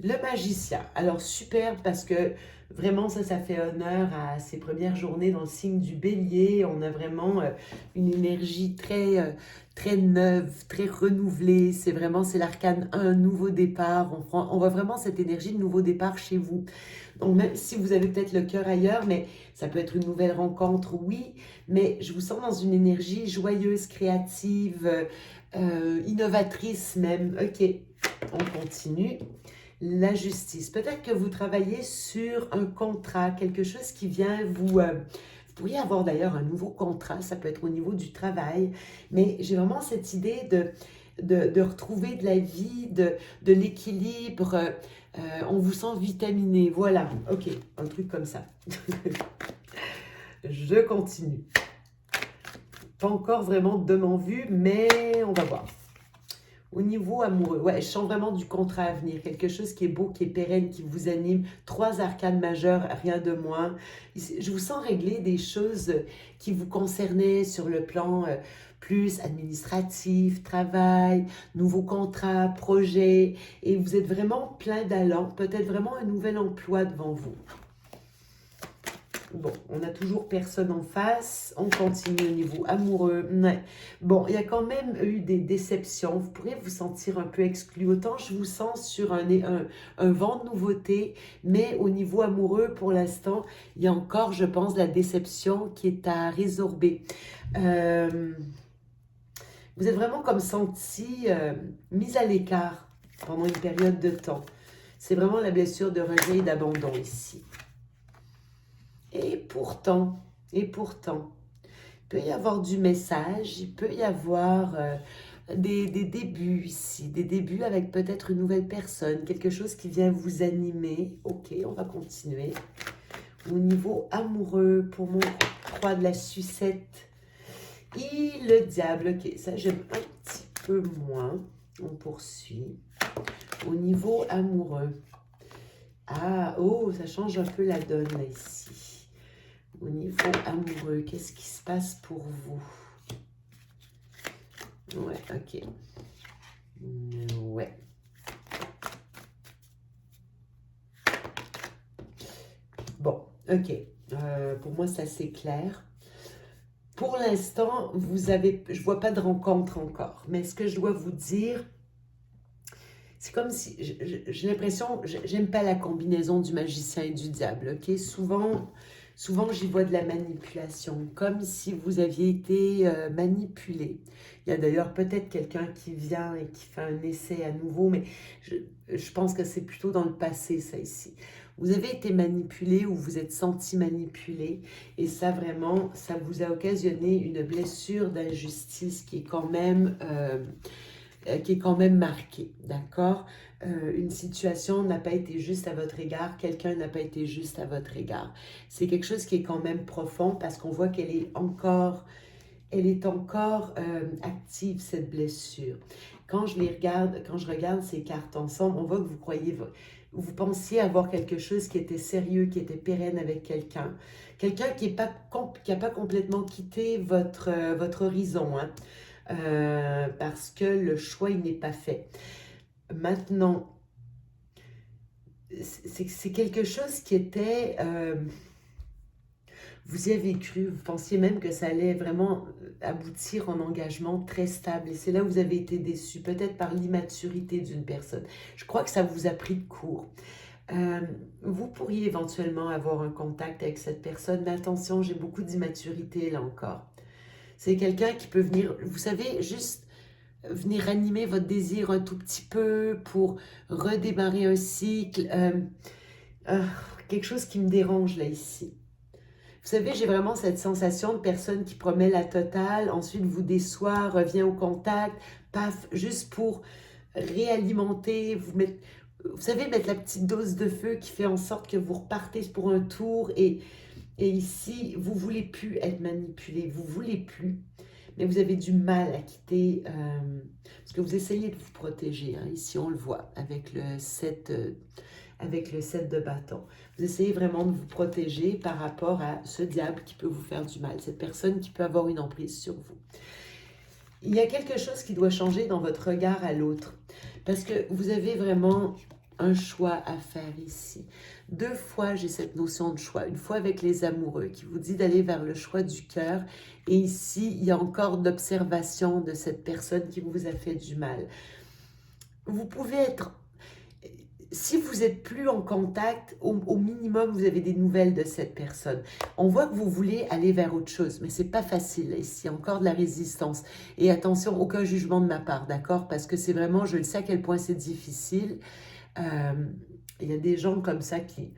[SPEAKER 1] Le magicien. Alors, super, parce que vraiment, ça fait honneur à ces premières journées dans le signe du bélier. On a vraiment une énergie très neuve, très renouvelée. C'est l'arcane 1, nouveau départ. On voit vraiment cette énergie de nouveau départ chez vous. Donc, même si vous avez peut-être le cœur ailleurs, mais ça peut être une nouvelle rencontre, oui. Mais je vous sens dans une énergie joyeuse, créative, innovatrice même. Ok, on continue. La justice. Peut-être que vous travaillez sur un contrat, quelque chose qui vient vous... vous pourriez avoir d'ailleurs un nouveau contrat, ça peut être au niveau du travail, mais j'ai vraiment cette idée de retrouver de la vie, de l'équilibre. On vous sent vitaminé, voilà. Ok, un truc comme ça. Je continue. Pas encore vraiment de demain en vue, mais on va voir. Au niveau amoureux, ouais, je sens vraiment du contrat à venir, quelque chose qui est beau, qui est pérenne, qui vous anime. 3 arcanes majeures, rien de moins. Je vous sens régler des choses qui vous concernaient sur le plan plus administratif, travail, nouveaux contrats, projets. Et vous êtes vraiment plein d'allant, peut-être vraiment un nouvel emploi devant vous. Bon, on n'a toujours personne en face. On continue au niveau amoureux. Ouais. Bon, il y a quand même eu des déceptions. Vous pourrez vous sentir un peu exclu. Autant je vous sens sur un vent de nouveauté, mais au niveau amoureux, pour l'instant, il y a encore, je pense, la déception qui est à résorber. Vous êtes vraiment comme senti mise à l'écart pendant une période de temps. C'est vraiment la blessure de rejet et d'abandon ici. Et pourtant, il peut y avoir du message, il peut y avoir des débuts ici, des débuts avec peut-être une nouvelle personne, quelque chose qui vient vous animer. Ok, on va continuer. Au niveau amoureux, pour mon roi de la sucette, et le diable. Ok, ça j'aime un petit peu moins. On poursuit. Au niveau amoureux. Ah, oh, ça change un peu la donne là ici. Au niveau amoureux, qu'est-ce qui se passe pour vous? Ouais, ok. Ouais. Bon, ok. Pour moi, c'est assez clair. Pour l'instant, je vois pas de rencontre encore. Mais ce que je dois vous dire, c'est comme si, j'ai l'impression, j'aime pas la combinaison du magicien et du diable, ok? Souvent j'y vois de la manipulation, comme si vous aviez été manipulé. Il y a d'ailleurs peut-être quelqu'un qui vient et qui fait un essai à nouveau, mais je pense que c'est plutôt dans le passé, ça ici. Vous avez été manipulé ou vous êtes senti manipulé, et ça vraiment, ça vous a occasionné une blessure d'injustice qui est quand même marquée, d'accord? Une situation n'a pas été juste à votre égard, quelqu'un n'a pas été juste à votre égard. C'est quelque chose qui est quand même profond parce qu'on voit qu'elle est encore, active, cette blessure. Quand je regarde ces cartes ensemble, on voit que vous pensiez avoir quelque chose qui était sérieux, qui était pérenne avec quelqu'un. Quelqu'un qui n'a pas complètement quitté votre horizon, hein. Parce que le choix, il n'est pas fait. Maintenant, c'est quelque chose qui était... vous y avez cru, vous pensiez même que ça allait vraiment aboutir en engagement très stable. Et c'est là où vous avez été déçu, peut-être par l'immaturité d'une personne. Je crois que ça vous a pris de court. Vous pourriez éventuellement avoir un contact avec cette personne, mais attention, j'ai beaucoup d'immaturité là encore. C'est quelqu'un qui peut venir, vous savez, juste venir animer votre désir un tout petit peu pour redémarrer un cycle. Quelque chose qui me dérange là ici. Vous savez, j'ai vraiment cette sensation de personne qui promet la totale, ensuite vous déçoit, revient au contact, paf, juste pour réalimenter, vous savez, mettre la petite dose de feu qui fait en sorte que vous repartez pour un tour et ici, vous ne voulez plus être manipulé, vous ne voulez plus, mais vous avez du mal à quitter, parce que vous essayez de vous protéger, hein. Ici on le voit avec le 7 de bâton. Vous essayez vraiment de vous protéger par rapport à ce diable qui peut vous faire du mal, cette personne qui peut avoir une emprise sur vous. Il y a quelque chose qui doit changer dans votre regard à l'autre, parce que vous avez vraiment un choix à faire ici. 2 fois, j'ai cette notion de choix. Une fois avec les amoureux, qui vous dit d'aller vers le choix du cœur. Et ici, il y a encore d'observation de cette personne qui vous a fait du mal. Vous pouvez être... Si vous n'êtes plus en contact, au minimum, vous avez des nouvelles de cette personne. On voit que vous voulez aller vers autre chose, mais c'est pas facile. Ici, encore de la résistance. Et attention, aucun jugement de ma part, d'accord? Parce que c'est vraiment, je le sais à quel point c'est difficile. Il y a des gens comme ça qui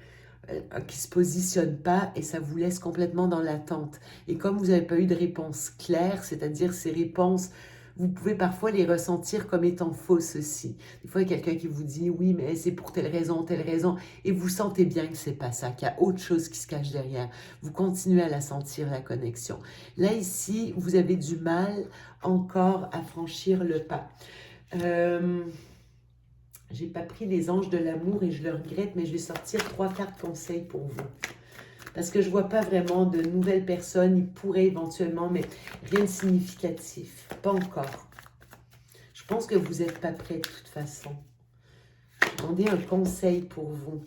[SPEAKER 1] se positionnent pas et ça vous laisse complètement dans l'attente. Et comme vous n'avez pas eu de réponse claire, c'est-à-dire ces réponses vous pouvez parfois les ressentir comme étant fausses aussi. Des fois, il y a quelqu'un qui vous dit, oui, mais c'est pour telle raison, et vous sentez bien que c'est pas ça, qu'il y a autre chose qui se cache derrière. Vous continuez à la sentir, la connexion. Là, ici, vous avez du mal encore à franchir le pas. J'ai pas pris les anges de l'amour et je le regrette, mais je vais sortir 3 cartes conseils pour vous. Parce que je vois pas vraiment de nouvelles personnes. Ils pourraient éventuellement, mais rien de significatif. Pas encore. Je pense que vous n'êtes pas prêts de toute façon. Demandez un conseil pour vous.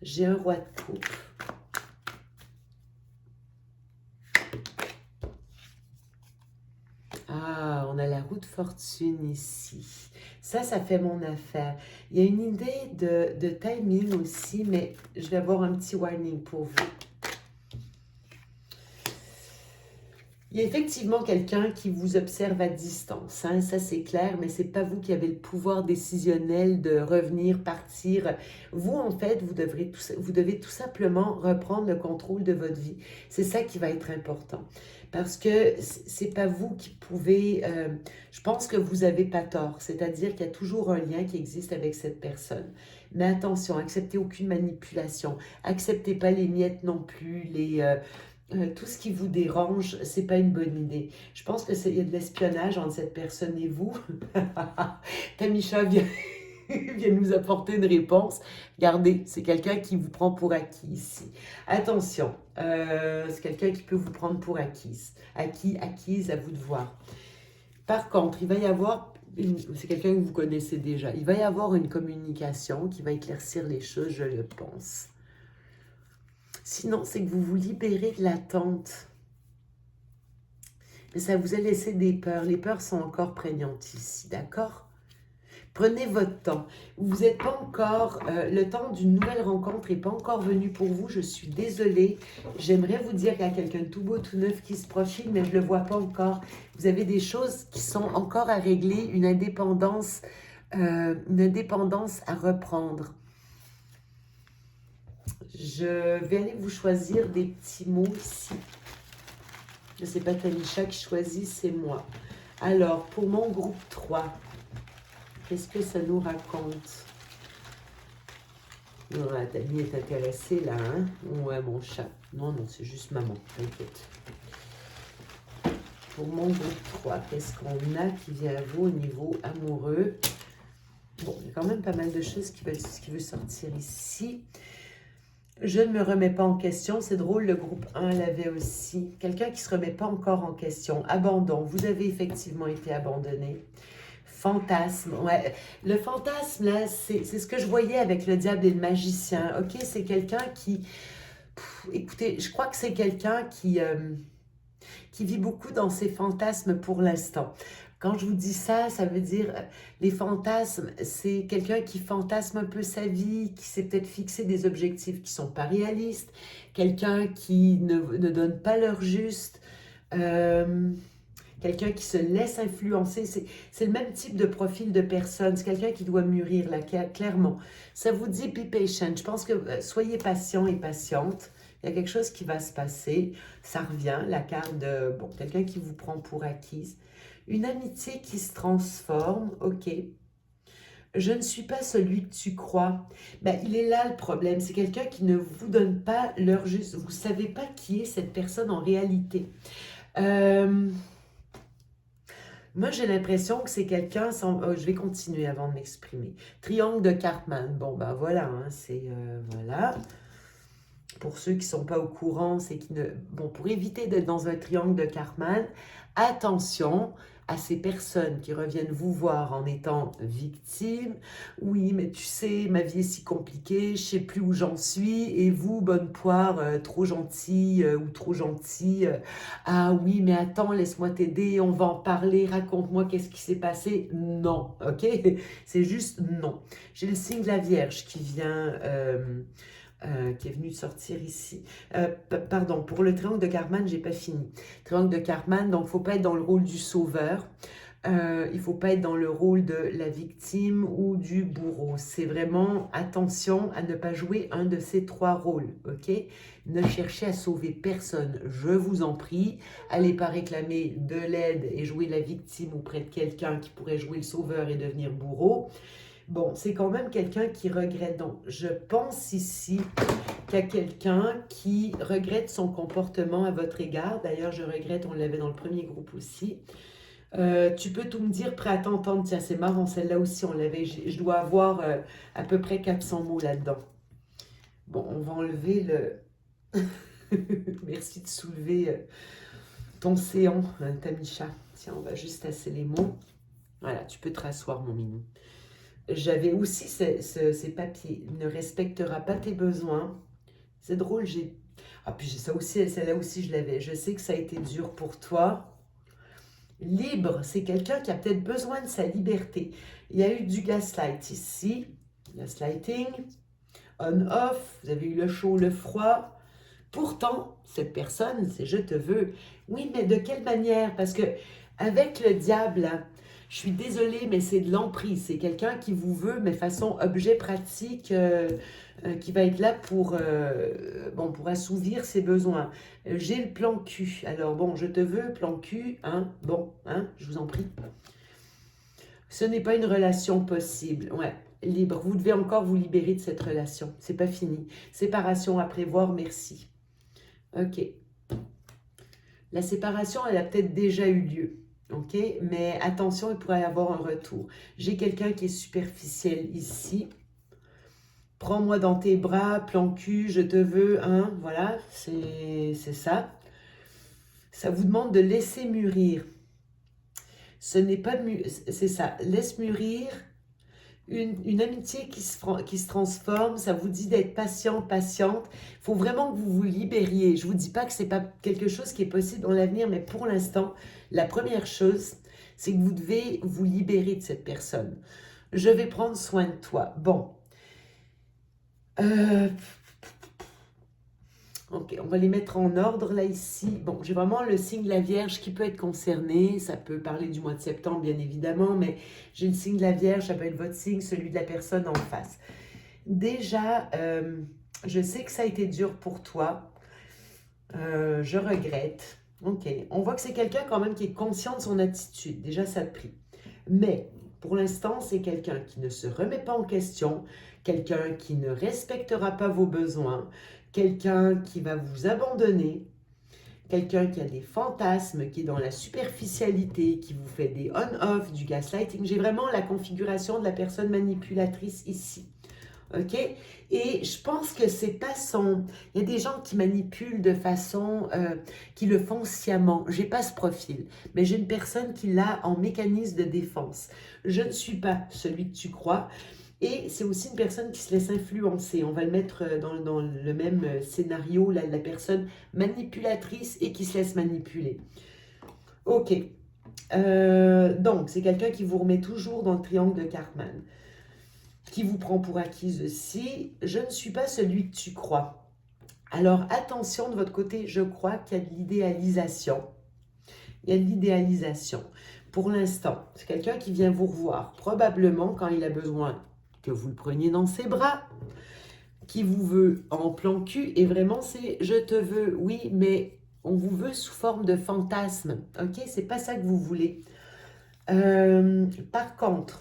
[SPEAKER 1] J'ai un roi de coupe. Ah, on a la roue de fortune ici. Ça fait mon affaire. Il y a une idée de timing aussi, mais je vais avoir un petit warning pour vous. Il y a effectivement quelqu'un qui vous observe à distance, hein, ça c'est clair, mais ce n'est pas vous qui avez le pouvoir décisionnel de revenir, partir. Vous, en fait, vous devez tout simplement reprendre le contrôle de votre vie. C'est ça qui va être important. Parce que ce n'est pas vous qui pouvez... je pense que vous n'avez pas tort, c'est-à-dire qu'il y a toujours un lien qui existe avec cette personne. Mais attention, acceptez aucune manipulation. Acceptez pas les miettes non plus, tout ce qui vous dérange, c'est pas une bonne idée. Je pense qu'il y a de l'espionnage entre cette personne et vous. Tamisha vient, vient nous apporter une réponse. Regardez, c'est quelqu'un qui vous prend pour acquis ici. Attention, c'est quelqu'un qui peut vous prendre pour acquise, à vous de voir. Par contre, il va y avoir, c'est quelqu'un que vous connaissez déjà, il va y avoir une communication qui va éclaircir les choses, je le pense. Sinon, c'est que vous vous libérez de l'attente. Mais ça vous a laissé des peurs. Les peurs sont encore prégnantes ici, d'accord? Prenez votre temps. Vous n'êtes pas encore... le temps d'une nouvelle rencontre n'est pas encore venu pour vous. Je suis désolée. J'aimerais vous dire qu'il y a quelqu'un de tout beau, tout neuf qui se profile, mais je ne le vois pas encore. Vous avez des choses qui sont encore à régler, une indépendance à reprendre. Je vais aller vous choisir des petits mots ici. Je ne sais pas Tamisha qui choisit, c'est moi. Alors, pour mon groupe 3, qu'est-ce que ça nous raconte? Non, la Tami est intéressée là, hein? Ouais, mon chat. Non, c'est juste maman, t'inquiète. Pour mon groupe 3, qu'est-ce qu'on a qui vient à vous au niveau amoureux? Bon, il y a quand même pas mal de choses qui veulent sortir ici. Je ne me remets pas en question. C'est drôle, le groupe 1 l'avait aussi. Quelqu'un qui ne se remet pas encore en question. Abandon. Vous avez effectivement été abandonné. Fantasme. Ouais. Le fantasme, là, c'est ce que je voyais avec le diable et le magicien. OK, c'est quelqu'un qui... écoutez, je crois que c'est quelqu'un qui vit beaucoup dans ses fantasmes pour l'instant. Quand je vous dis ça, ça veut dire, les fantasmes, c'est quelqu'un qui fantasme un peu sa vie, qui s'est peut-être fixé des objectifs qui ne sont pas réalistes, quelqu'un qui ne donne pas l'heure juste, quelqu'un qui se laisse influencer. C'est le même type de profil de personne, c'est quelqu'un qui doit mûrir, là, clairement. Ça vous dit, be patient. Je pense que soyez patient et patiente. Il y a quelque chose qui va se passer. Ça revient, la carte de, bon, quelqu'un qui vous prend pour acquise. Une amitié qui se transforme, ok. Je ne suis pas celui que tu crois. Ben, il est là le problème. C'est quelqu'un qui ne vous donne pas l'heure juste. Vous ne savez pas qui est cette personne en réalité. Moi, j'ai l'impression que c'est quelqu'un sans... je vais continuer avant de m'exprimer. Triangle de Cartman. Bon, ben voilà, hein, c'est... voilà. Pour ceux qui ne sont pas au courant, c'est qu'ils ne... Bon, pour éviter d'être dans un triangle de Cartman, attention à ces personnes qui reviennent vous voir en étant victimes. Oui, mais tu sais, ma vie est si compliquée, je ne sais plus où j'en suis. Et vous, bonne poire, trop gentille ou trop gentil. Ah oui, mais attends, laisse-moi t'aider, on va en parler, raconte-moi qu'est-ce qui s'est passé. Non, ok? C'est juste non. J'ai le signe de la Vierge qui vient... qui est venu sortir ici. Pardon, pour le triangle de Cartman, j'ai pas fini. Triangle de Cartman, donc il ne faut pas être dans le rôle du sauveur. Il ne faut pas être dans le rôle de la victime ou du bourreau. C'est vraiment attention à ne pas jouer un de ces trois rôles, ok? Ne cherchez à sauver personne, je vous en prie. Allez pas réclamer de l'aide et jouer la victime auprès de quelqu'un qui pourrait jouer le sauveur et devenir bourreau. Bon, c'est quand même quelqu'un qui regrette. Donc, je pense ici qu'il y a quelqu'un qui regrette son comportement à votre égard. D'ailleurs, je regrette, on l'avait dans le premier groupe aussi. Tu peux tout me dire, prêt à t'entendre. Tiens, c'est marrant, celle-là aussi, on l'avait. Je dois avoir à peu près 400 mots là-dedans. Bon, on va enlever le... Merci de soulever ton séant, Tamisha. Tiens, on va juste tasser les mots. Voilà, tu peux te rasseoir, mon minou. J'avais aussi ces papiers. Ne respectera pas tes besoins. C'est drôle, j'ai... Ah, puis ça aussi, celle-là aussi, je l'avais. Je sais que ça a été dur pour toi. Libre, c'est quelqu'un qui a peut-être besoin de sa liberté. Il y a eu du gaslight ici, gaslighting, on-off, vous avez eu le chaud, le froid. Pourtant, cette personne, c'est je te veux. Oui, mais de quelle manière? Parce que avec le diable, là, je suis désolée, mais c'est de l'emprise. C'est quelqu'un qui vous veut, mais façon objet pratique, qui va être là pour, bon, pour assouvir ses besoins. J'ai le plan cul. Alors, bon, je te veux, plan cul, hein? Bon, hein? Je vous en prie. Ce n'est pas une relation possible. Ouais, libre. Vous devez encore vous libérer de cette relation. C'est pas fini. Séparation à prévoir, merci. Ok. La séparation, elle a peut-être déjà eu lieu. Ok, mais attention, il pourrait y avoir un retour. J'ai quelqu'un qui est superficiel ici. Prends-moi dans tes bras, plan cul, je te veux, hein, voilà, c'est ça. Ça vous demande de laisser mûrir. Ce n'est pas c'est ça, laisse mûrir une amitié qui se transforme. Ça vous dit d'être patient, patiente. Il faut vraiment que vous vous libériez. Je ne vous dis pas que ce n'est pas quelque chose qui est possible dans l'avenir, mais pour l'instant, la première chose, c'est que vous devez vous libérer de cette personne. Je vais prendre soin de toi. Bon. Ok, on va les mettre en ordre là ici. Bon, j'ai vraiment le signe de la Vierge qui peut être concerné. Ça peut parler du mois de septembre, bien évidemment, mais j'ai le signe de la Vierge, ça peut être votre signe, celui de la personne en face. Déjà, je sais que ça a été dur pour toi. Je regrette. Ok, on voit que c'est quelqu'un quand même qui est conscient de son attitude. Déjà, ça te prie. Mais, pour l'instant, c'est quelqu'un qui ne se remet pas en question, quelqu'un qui ne respectera pas vos besoins, quelqu'un qui va vous abandonner, quelqu'un qui a des fantasmes, qui est dans la superficialité, qui vous fait des on-off, du gaslighting. J'ai vraiment la configuration de la personne manipulatrice ici. Ok? Et je pense que c'est pas son... Il y a des gens qui manipulent de façon... qui le font sciemment. J'ai pas ce profil. Mais j'ai une personne qui l'a en mécanisme de défense. Je ne suis pas celui que tu crois. Et c'est aussi une personne qui se laisse influencer. On va le mettre dans le même scénario, la personne manipulatrice et qui se laisse manipuler. Ok. Donc, c'est quelqu'un qui vous remet toujours dans le triangle de Cartman, qui vous prend pour acquise aussi. Je ne suis pas celui que tu crois. Alors, attention de votre côté, je crois qu'il y a de l'idéalisation. Il y a de l'idéalisation. Pour l'instant, c'est quelqu'un qui vient vous revoir, probablement quand il a besoin que vous le preniez dans ses bras, qui vous veut en plan cul, et vraiment c'est « je te veux », oui, mais on vous veut sous forme de fantasme, ok? C'est pas ça que vous voulez. Par contre,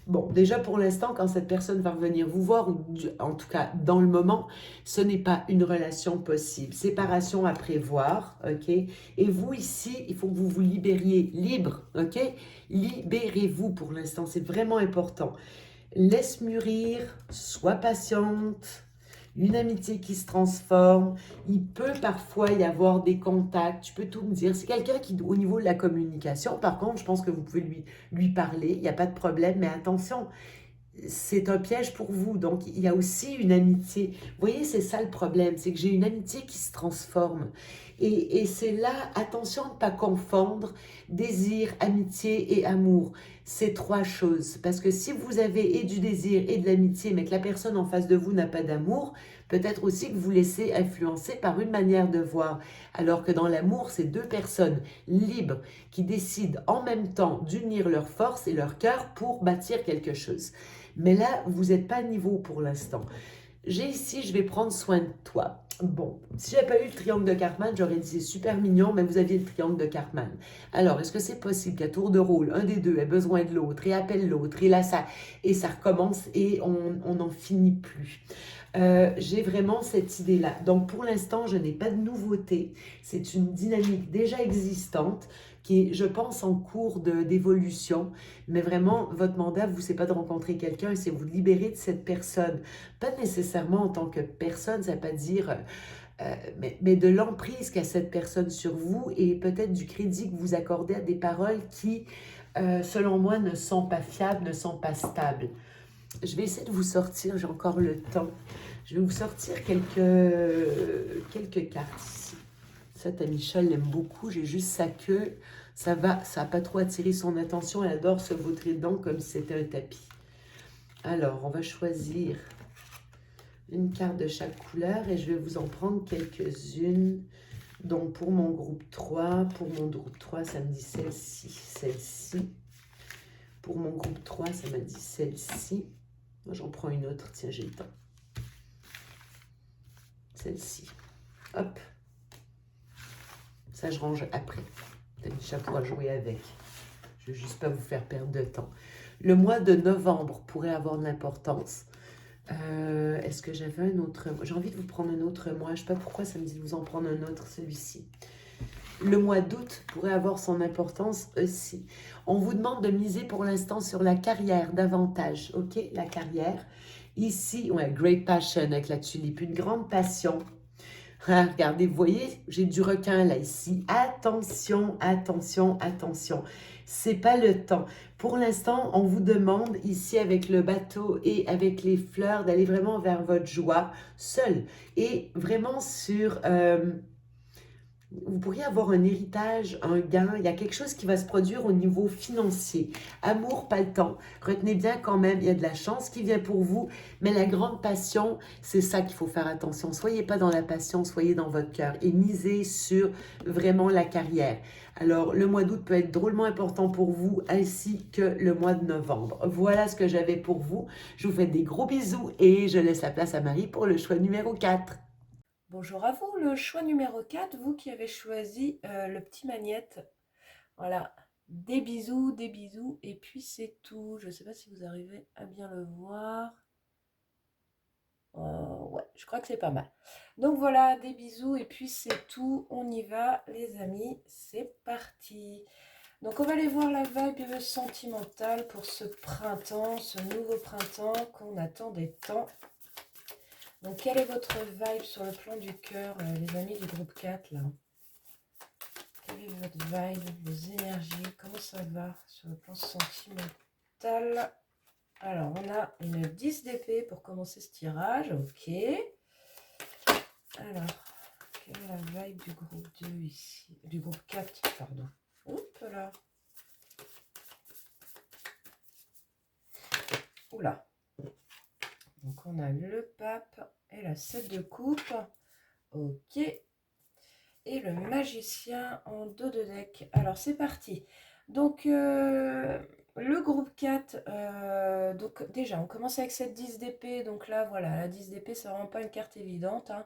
[SPEAKER 1] bon, déjà pour l'instant, quand cette personne va revenir vous voir, ou en tout cas dans le moment, ce n'est pas une relation possible. Séparation à prévoir, ok? Et vous ici, il faut que vous vous libériez libre, ok? Libérez-vous pour l'instant, c'est vraiment important. Laisse mûrir, sois patiente. Une amitié qui se transforme, il peut parfois y avoir des contacts, tu peux tout me dire. C'est quelqu'un qui, au niveau de la communication, par contre, je pense que vous pouvez lui parler, il n'y a pas de problème, mais attention, c'est un piège pour vous. Donc, il y a aussi une amitié. Vous voyez, c'est ça le problème, c'est que j'ai une amitié qui se transforme. Et c'est là, attention de ne pas confondre désir, amitié et amour. C'est trois choses. Parce que si vous avez et du désir et de l'amitié, mais que la personne en face de vous n'a pas d'amour, Peut-être aussi que vous laissez influencer par une manière de voir, alors que dans l'amour, c'est deux personnes libres qui décident en même temps d'unir leurs forces et leur cœur pour bâtir quelque chose. Mais là, vous n'êtes pas à niveau pour l'instant. J'ai ici, je vais prendre soin de toi. Bon, si j'avais pas eu le triangle de Cartman, j'aurais dit c'est super mignon, mais vous aviez le triangle de Cartman. Alors, est-ce que c'est possible qu'à tour de rôle, un des deux ait besoin de l'autre et appelle l'autre, et là, ça recommence et on n'en finit plus. J'ai vraiment cette idée-là. Donc, pour l'instant, je n'ai pas de nouveauté. C'est une dynamique déjà existante qui est, je pense, en cours d'évolution. Mais vraiment, votre mandat, vous, c'est pas de rencontrer quelqu'un, c'est vous libérer de cette personne. Pas nécessairement en tant que personne, ça ne veut pas dire, mais de l'emprise qu'a cette personne sur vous et peut-être du crédit que vous accordez à des paroles qui, selon moi, ne sont pas fiables, ne sont pas stables. Je vais essayer de vous sortir, j'ai encore le temps. Je vais vous sortir quelques cartes ici. Ça, ta Michel l'aime beaucoup. J'ai juste sa queue. Ça n'a pas trop attiré son attention. Elle adore se vautrer dedans comme si c'était un tapis. Alors, on va choisir une carte de chaque couleur et je vais vous en prendre quelques-unes. Donc, pour mon groupe 3, ça me dit celle-ci, celle-ci. Pour mon groupe 3, ça m'a dit celle-ci. Moi, j'en prends une autre. Tiens, j'ai le temps. Celle-ci. Hop. Ça, je range après. Tanisha pourra jouer avec. Je ne veux juste pas vous faire perdre de temps. Le mois de novembre pourrait avoir de l'importance. Est-ce que j'avais un autre mois? J'ai envie de vous prendre un autre mois. Je ne sais pas pourquoi ça me dit de vous en prendre un autre, celui-ci. Le mois d'août pourrait avoir son importance aussi. On vous demande de miser pour l'instant sur la carrière davantage. OK? La carrière. Ici, ouais, great passion avec la tulipe. Une grande passion. Ah, regardez, vous voyez, j'ai du requin là, ici. Attention, attention, attention. C'est pas le temps. Pour l'instant, on vous demande ici avec le bateau et avec les fleurs d'aller vraiment vers votre joie seul. Et vraiment sur... vous pourriez avoir un héritage, un gain, il y a quelque chose qui va se produire au niveau financier. Amour, pas le temps. Retenez bien quand même, il y a de la chance qui vient pour vous, mais la grande passion, c'est ça qu'il faut faire attention. Soyez pas dans la passion, soyez dans votre cœur et misez sur vraiment la carrière. Alors, le mois d'août peut être drôlement important pour vous, ainsi que le mois de novembre. Voilà ce que j'avais pour vous. Je vous fais des gros bisous et je laisse la place à Marie pour le choix numéro 4.
[SPEAKER 2] Bonjour à vous, le choix numéro 4, vous qui avez choisi le petit magnète. Voilà, des bisous, et puis c'est tout. Je ne sais pas si vous arrivez à bien le voir. Ouais, je crois que c'est pas mal. Donc voilà, des bisous, et puis c'est tout. On y va, les amis, c'est parti. Donc on va aller voir la vibe sentimentale pour ce printemps, ce nouveau printemps qu'on attendait tant. Donc, quelle est votre vibe sur le plan du cœur, les amis du groupe 4, là? Quelle est votre vibe, vos énergies? Comment ça va sur le plan sentimental? Alors, on a une 10 d'épée pour commencer ce tirage. Ok. Alors, quelle est la vibe du groupe 2 ici? Du groupe 4, pardon. Oups là. Oula. Donc, on a le pape et la 7 de coupe. Ok. Et le magicien en dos de deck. Alors, c'est parti. Donc, le groupe 4, donc déjà, on commence avec cette 10 d'épée. Donc là, voilà, la 10 d'épée, c'est vraiment pas une carte évidente. Hein.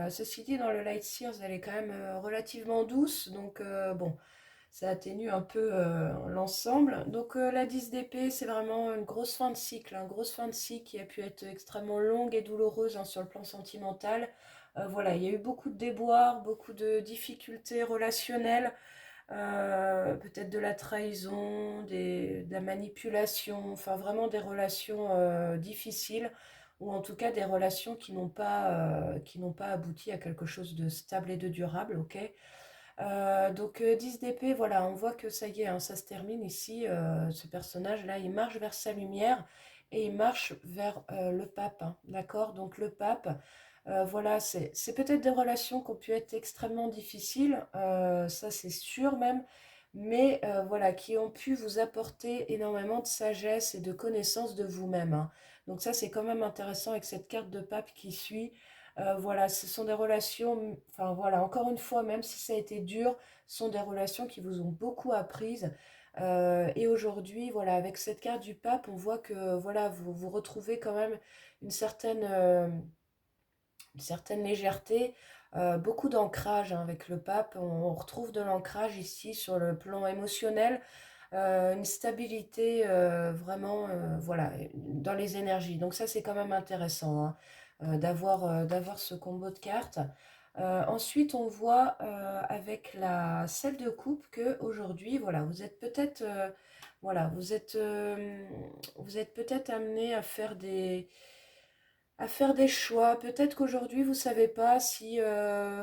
[SPEAKER 2] Ceci dit, dans le Light Sears, elle est quand même relativement douce. Donc, bon, ça atténue un peu l'ensemble. Donc, la 10 d'épée, c'est vraiment une grosse fin de cycle. Une grosse fin de cycle qui a pu être extrêmement longue et douloureuse sur le plan sentimental. Voilà, il y a eu beaucoup de déboires, beaucoup de difficultés relationnelles, peut-être de la trahison, de la manipulation, enfin vraiment des relations difficiles, ou en tout cas des relations qui n'ont pas abouti à quelque chose de stable et de durable, ok. Donc 10 d'épée, voilà, on voit que ça y est, hein, ça se termine ici, ce personnage-là, il marche vers sa lumière et il marche vers le pape, hein, d'accord. Donc le pape, voilà, c'est peut-être des relations qui ont pu être extrêmement difficiles, ça c'est sûr même, mais voilà, qui ont pu vous apporter énormément de sagesse et de connaissance de vous-même, hein. Donc ça, c'est quand même intéressant avec cette carte de pape qui suit. Voilà, ce sont des relations, enfin voilà, encore une fois, même si ça a été dur, ce sont des relations qui vous ont beaucoup apprises. Et aujourd'hui, voilà, avec cette carte du pape, on voit que voilà, vous retrouvez quand même une certaine légèreté, beaucoup d'ancrage hein, avec le pape. On retrouve de l'ancrage ici sur le plan émotionnel, une stabilité vraiment, voilà, dans les énergies. Donc ça, c'est quand même intéressant hein, d'avoir ce combo de cartes. Ensuite, on voit avec la selle de coupe que aujourd'hui, voilà, vous êtes peut-être, voilà, vous êtes peut-être amené à faire des choix. Peut-être qu'aujourd'hui, vous ne savez pas si,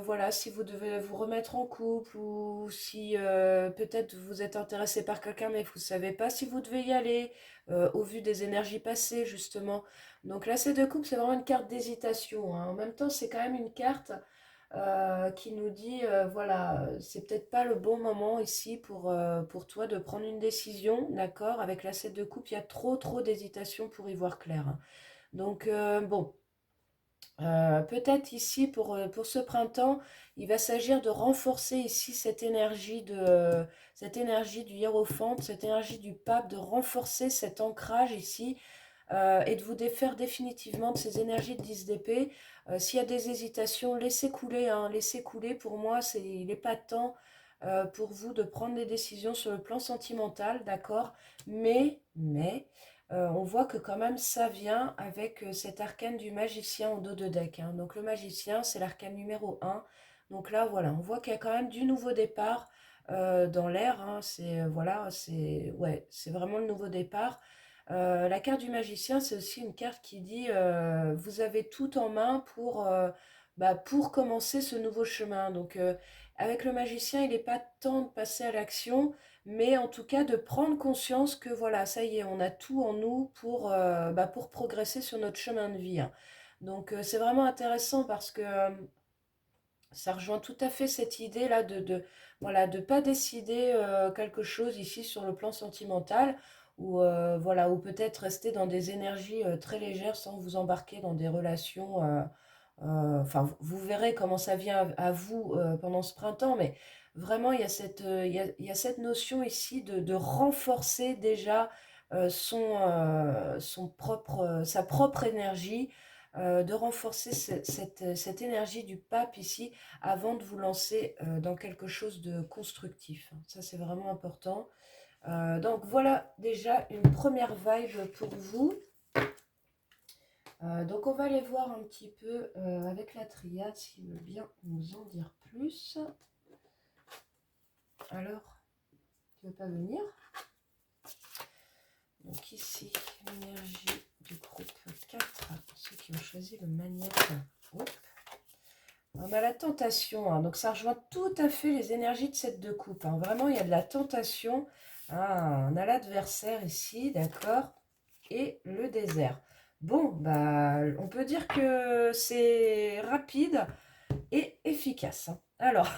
[SPEAKER 2] voilà, si vous devez vous remettre en couple ou si peut-être vous êtes intéressé par quelqu'un, mais vous ne savez pas si vous devez y aller au vu des énergies passées, justement. Donc là, c'est de couple, c'est vraiment une carte d'hésitation, hein. En même temps, c'est quand même une carte qui nous dit, voilà, c'est peut-être pas le bon moment ici pour toi de prendre une décision, d'accord? Avec la 7 de coupe, il y a trop d'hésitation pour y voir clair, hein. Donc, bon, peut-être ici pour ce printemps, il va s'agir de renforcer ici cette énergie du hiérophante, cette énergie du pape, de renforcer cet ancrage ici et de vous défaire définitivement de ces énergies de 10 d'épée. S'il y a des hésitations, laissez couler, hein, laissez couler. Pour moi, il n'est pas temps pour vous de prendre des décisions sur le plan sentimental, d'accord? Mais on voit que quand même ça vient avec cet arcane du magicien en dos de deck, hein. Donc le magicien, c'est l'arcane numéro 1. Donc là, voilà, on voit qu'il y a quand même du nouveau départ dans l'air, hein. C'est voilà, c'est ouais, c'est vraiment le nouveau départ. La carte du magicien, c'est aussi une carte qui dit vous avez tout en main pour commencer ce nouveau chemin. Donc, avec le magicien, il n'est pas temps de passer à l'action, mais en tout cas de prendre conscience que voilà, ça y est, on a tout en nous pour progresser sur notre chemin de vie, hein. Donc, c'est vraiment intéressant parce que ça rejoint tout à fait cette idée-là voilà, de pas décider quelque chose ici sur le plan sentimental ou voilà, ou peut-être rester dans des énergies très légères sans vous embarquer dans des relations. Enfin, vous verrez comment ça vient à vous pendant ce printemps, mais vraiment, il y a cette notion ici de renforcer déjà sa propre énergie, de renforcer cette énergie du pape ici avant de vous lancer dans quelque chose de constructif. Ça, c'est vraiment important. Donc voilà déjà une première vibe pour vous. Donc on va aller voir un petit peu avec la triade s'il veut bien nous en dire plus. Alors, tu veux pas venir? Donc ici, l'énergie du groupe 4, ceux qui ont choisi le magnète. Hop. On a la tentation, hein. Donc ça rejoint tout à fait les énergies de cette deux coupes, hein. Vraiment, il y a de la tentation. Ah, on a l'adversaire ici, d'accord, et le désert. Bon, bah, on peut dire que c'est rapide et efficace, hein. Alors,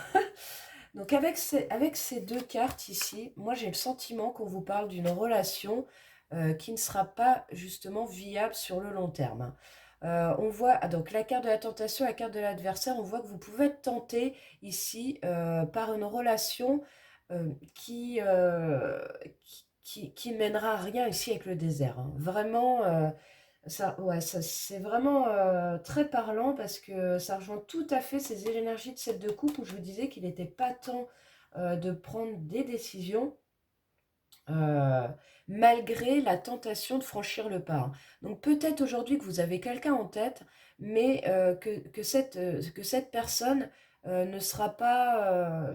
[SPEAKER 2] donc avec ces deux cartes ici, moi j'ai le sentiment qu'on vous parle d'une relation qui ne sera pas justement viable sur le long terme, hein. On voit, donc la carte de la tentation, la carte de l'adversaire, on voit que vous pouvez être tenté ici par une relation euh, qui, euh, qui ne mènera à rien ici avec le désert, hein. Vraiment, ouais, ça c'est vraiment très parlant parce que ça rejoint tout à fait ces énergies de cette de coupe où je vous disais qu'il n'était pas temps de prendre des décisions euh, malgré la tentation de franchir le pas, hein. Donc peut-être aujourd'hui que vous avez quelqu'un en tête, mais que cette personne ne sera pas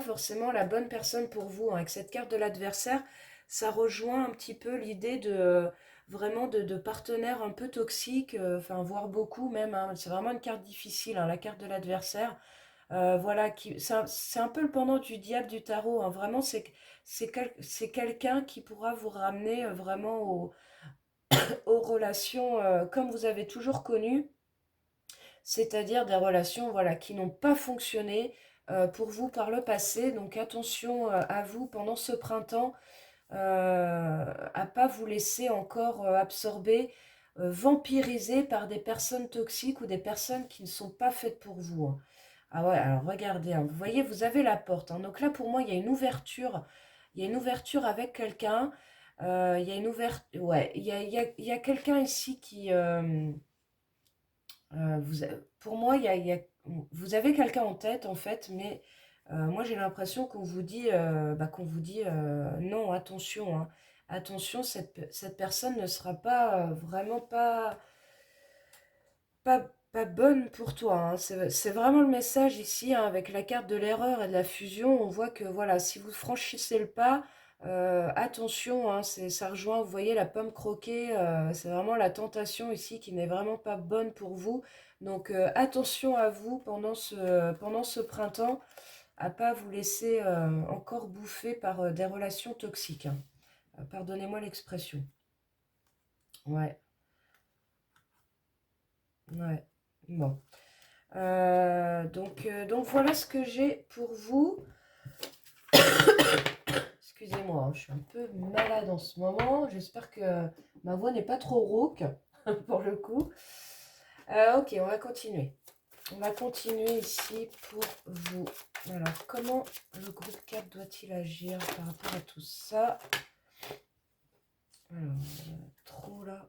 [SPEAKER 2] forcément la bonne personne pour vous, hein. Avec cette carte de l'adversaire, ça rejoint un petit peu l'idée de vraiment de partenaires un peu toxiques, enfin voire beaucoup même, hein. C'est vraiment une carte difficile, hein, la carte de l'adversaire. Voilà, c'est un peu le pendant du diable du tarot, hein. Vraiment, c'est quelqu'un qui pourra vous ramener vraiment aux relations comme vous avez toujours connues, c'est-à-dire des relations voilà, qui n'ont pas fonctionné pour vous par le passé. Donc attention à vous pendant ce printemps, à pas vous laisser encore absorber vampirisé par des personnes toxiques ou des personnes qui ne sont pas faites pour vous, hein. Ah ouais, alors regardez, hein, vous voyez, vous avez la porte, hein. Donc là, pour moi, il y a une ouverture. Il y a une ouverture avec quelqu'un. Il y a une ouverture. Ouais, il y a quelqu'un ici qui. Pour moi, vous avez quelqu'un en tête, en fait, mais moi, j'ai l'impression qu'on vous dit non, attention, hein. Attention, cette personne ne sera pas vraiment pas bonne pour toi, hein. C'est vraiment le message ici, hein, avec la carte de l'erreur et de la fusion. On voit que voilà, si vous franchissez le pas, attention, hein, ça rejoint, vous voyez, la pomme croquée. C'est vraiment la tentation ici qui n'est vraiment pas bonne pour vous. Donc attention à vous pendant ce printemps, à pas vous laisser encore bouffer par des relations toxiques, hein. Pardonnez-moi l'expression. Ouais, ouais. Bon. Donc voilà ce que j'ai pour vous. Excusez-moi, hein, je suis un peu malade en ce moment. J'espère que ma voix n'est pas trop rauque pour le coup. Ok, on va continuer. On va continuer ici pour vous. Alors, comment le groupe 4 doit-il agir par rapport à tout ça? Alors, trop là.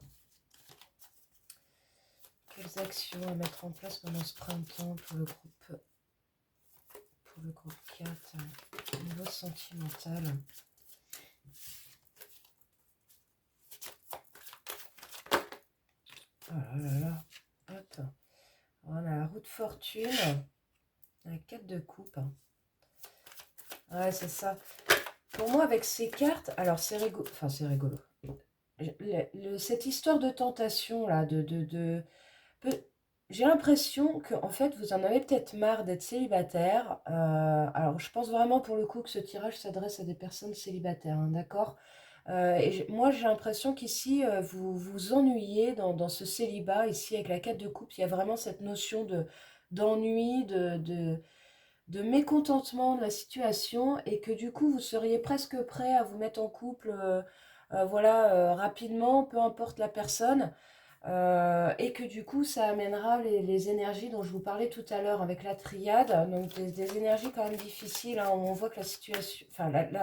[SPEAKER 2] Quelles actions à mettre en place pendant ce printemps pour le groupe 4 au niveau sentimental? Oh là là. Attends. On a la roue de fortune. La 4 de coupe. Ouais, c'est ça. Pour moi, avec ces cartes, alors c'est rigolo. Enfin, c'est rigolo. Cette histoire de tentation, là, j'ai l'impression que en fait, vous en avez peut-être marre d'être célibataire. Alors, je pense vraiment pour le coup que ce tirage s'adresse à des personnes célibataires, hein, d'accord? Moi, j'ai l'impression qu'ici, vous vous ennuyez dans ce célibat. Ici, avec la 4 de coupe, il y a vraiment cette notion d'ennui, de mécontentement de la situation et que du coup, vous seriez presque prêt à vous mettre en couple, voilà, rapidement, peu importe la personne. Et que du coup, ça amènera les énergies dont je vous parlais tout à l'heure avec la triade, donc des énergies quand même difficiles, hein. On voit que la situation, enfin la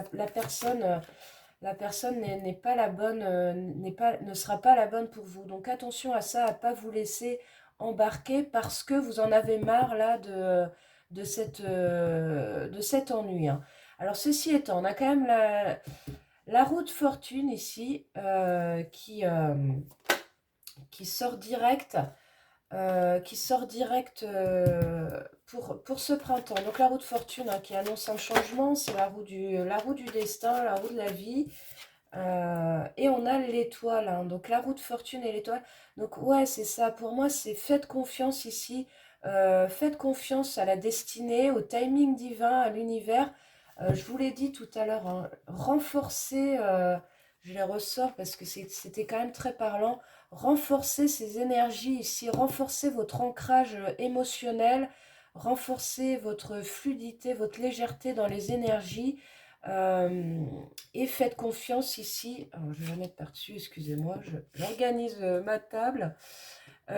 [SPEAKER 2] personne n'est pas la bonne, ne sera pas la bonne pour vous. Donc attention à ça, à pas vous laisser embarquer parce que vous en avez marre là de cet ennui, hein. Alors ceci étant, on a quand même la roue de fortune ici qui sort direct pour ce printemps. Donc la roue de fortune, hein, qui annonce un changement, c'est la roue du destin, la roue de la vie. Et on a l'étoile, hein, donc la roue de fortune et l'étoile. Donc ouais, c'est ça. Pour moi, c'est faites confiance ici. Faites confiance à la destinée, au timing divin, à l'univers. Je vous l'ai dit tout à l'heure, hein, renforcez, je les ressors parce que c'était quand même très parlant. Renforcez ces énergies ici, renforcez votre ancrage émotionnel, renforcez votre fluidité, votre légèreté dans les énergies. Euh, et faites confiance ici. Alors, je vais la mettre par-dessus, excusez-moi, j'organise ma table.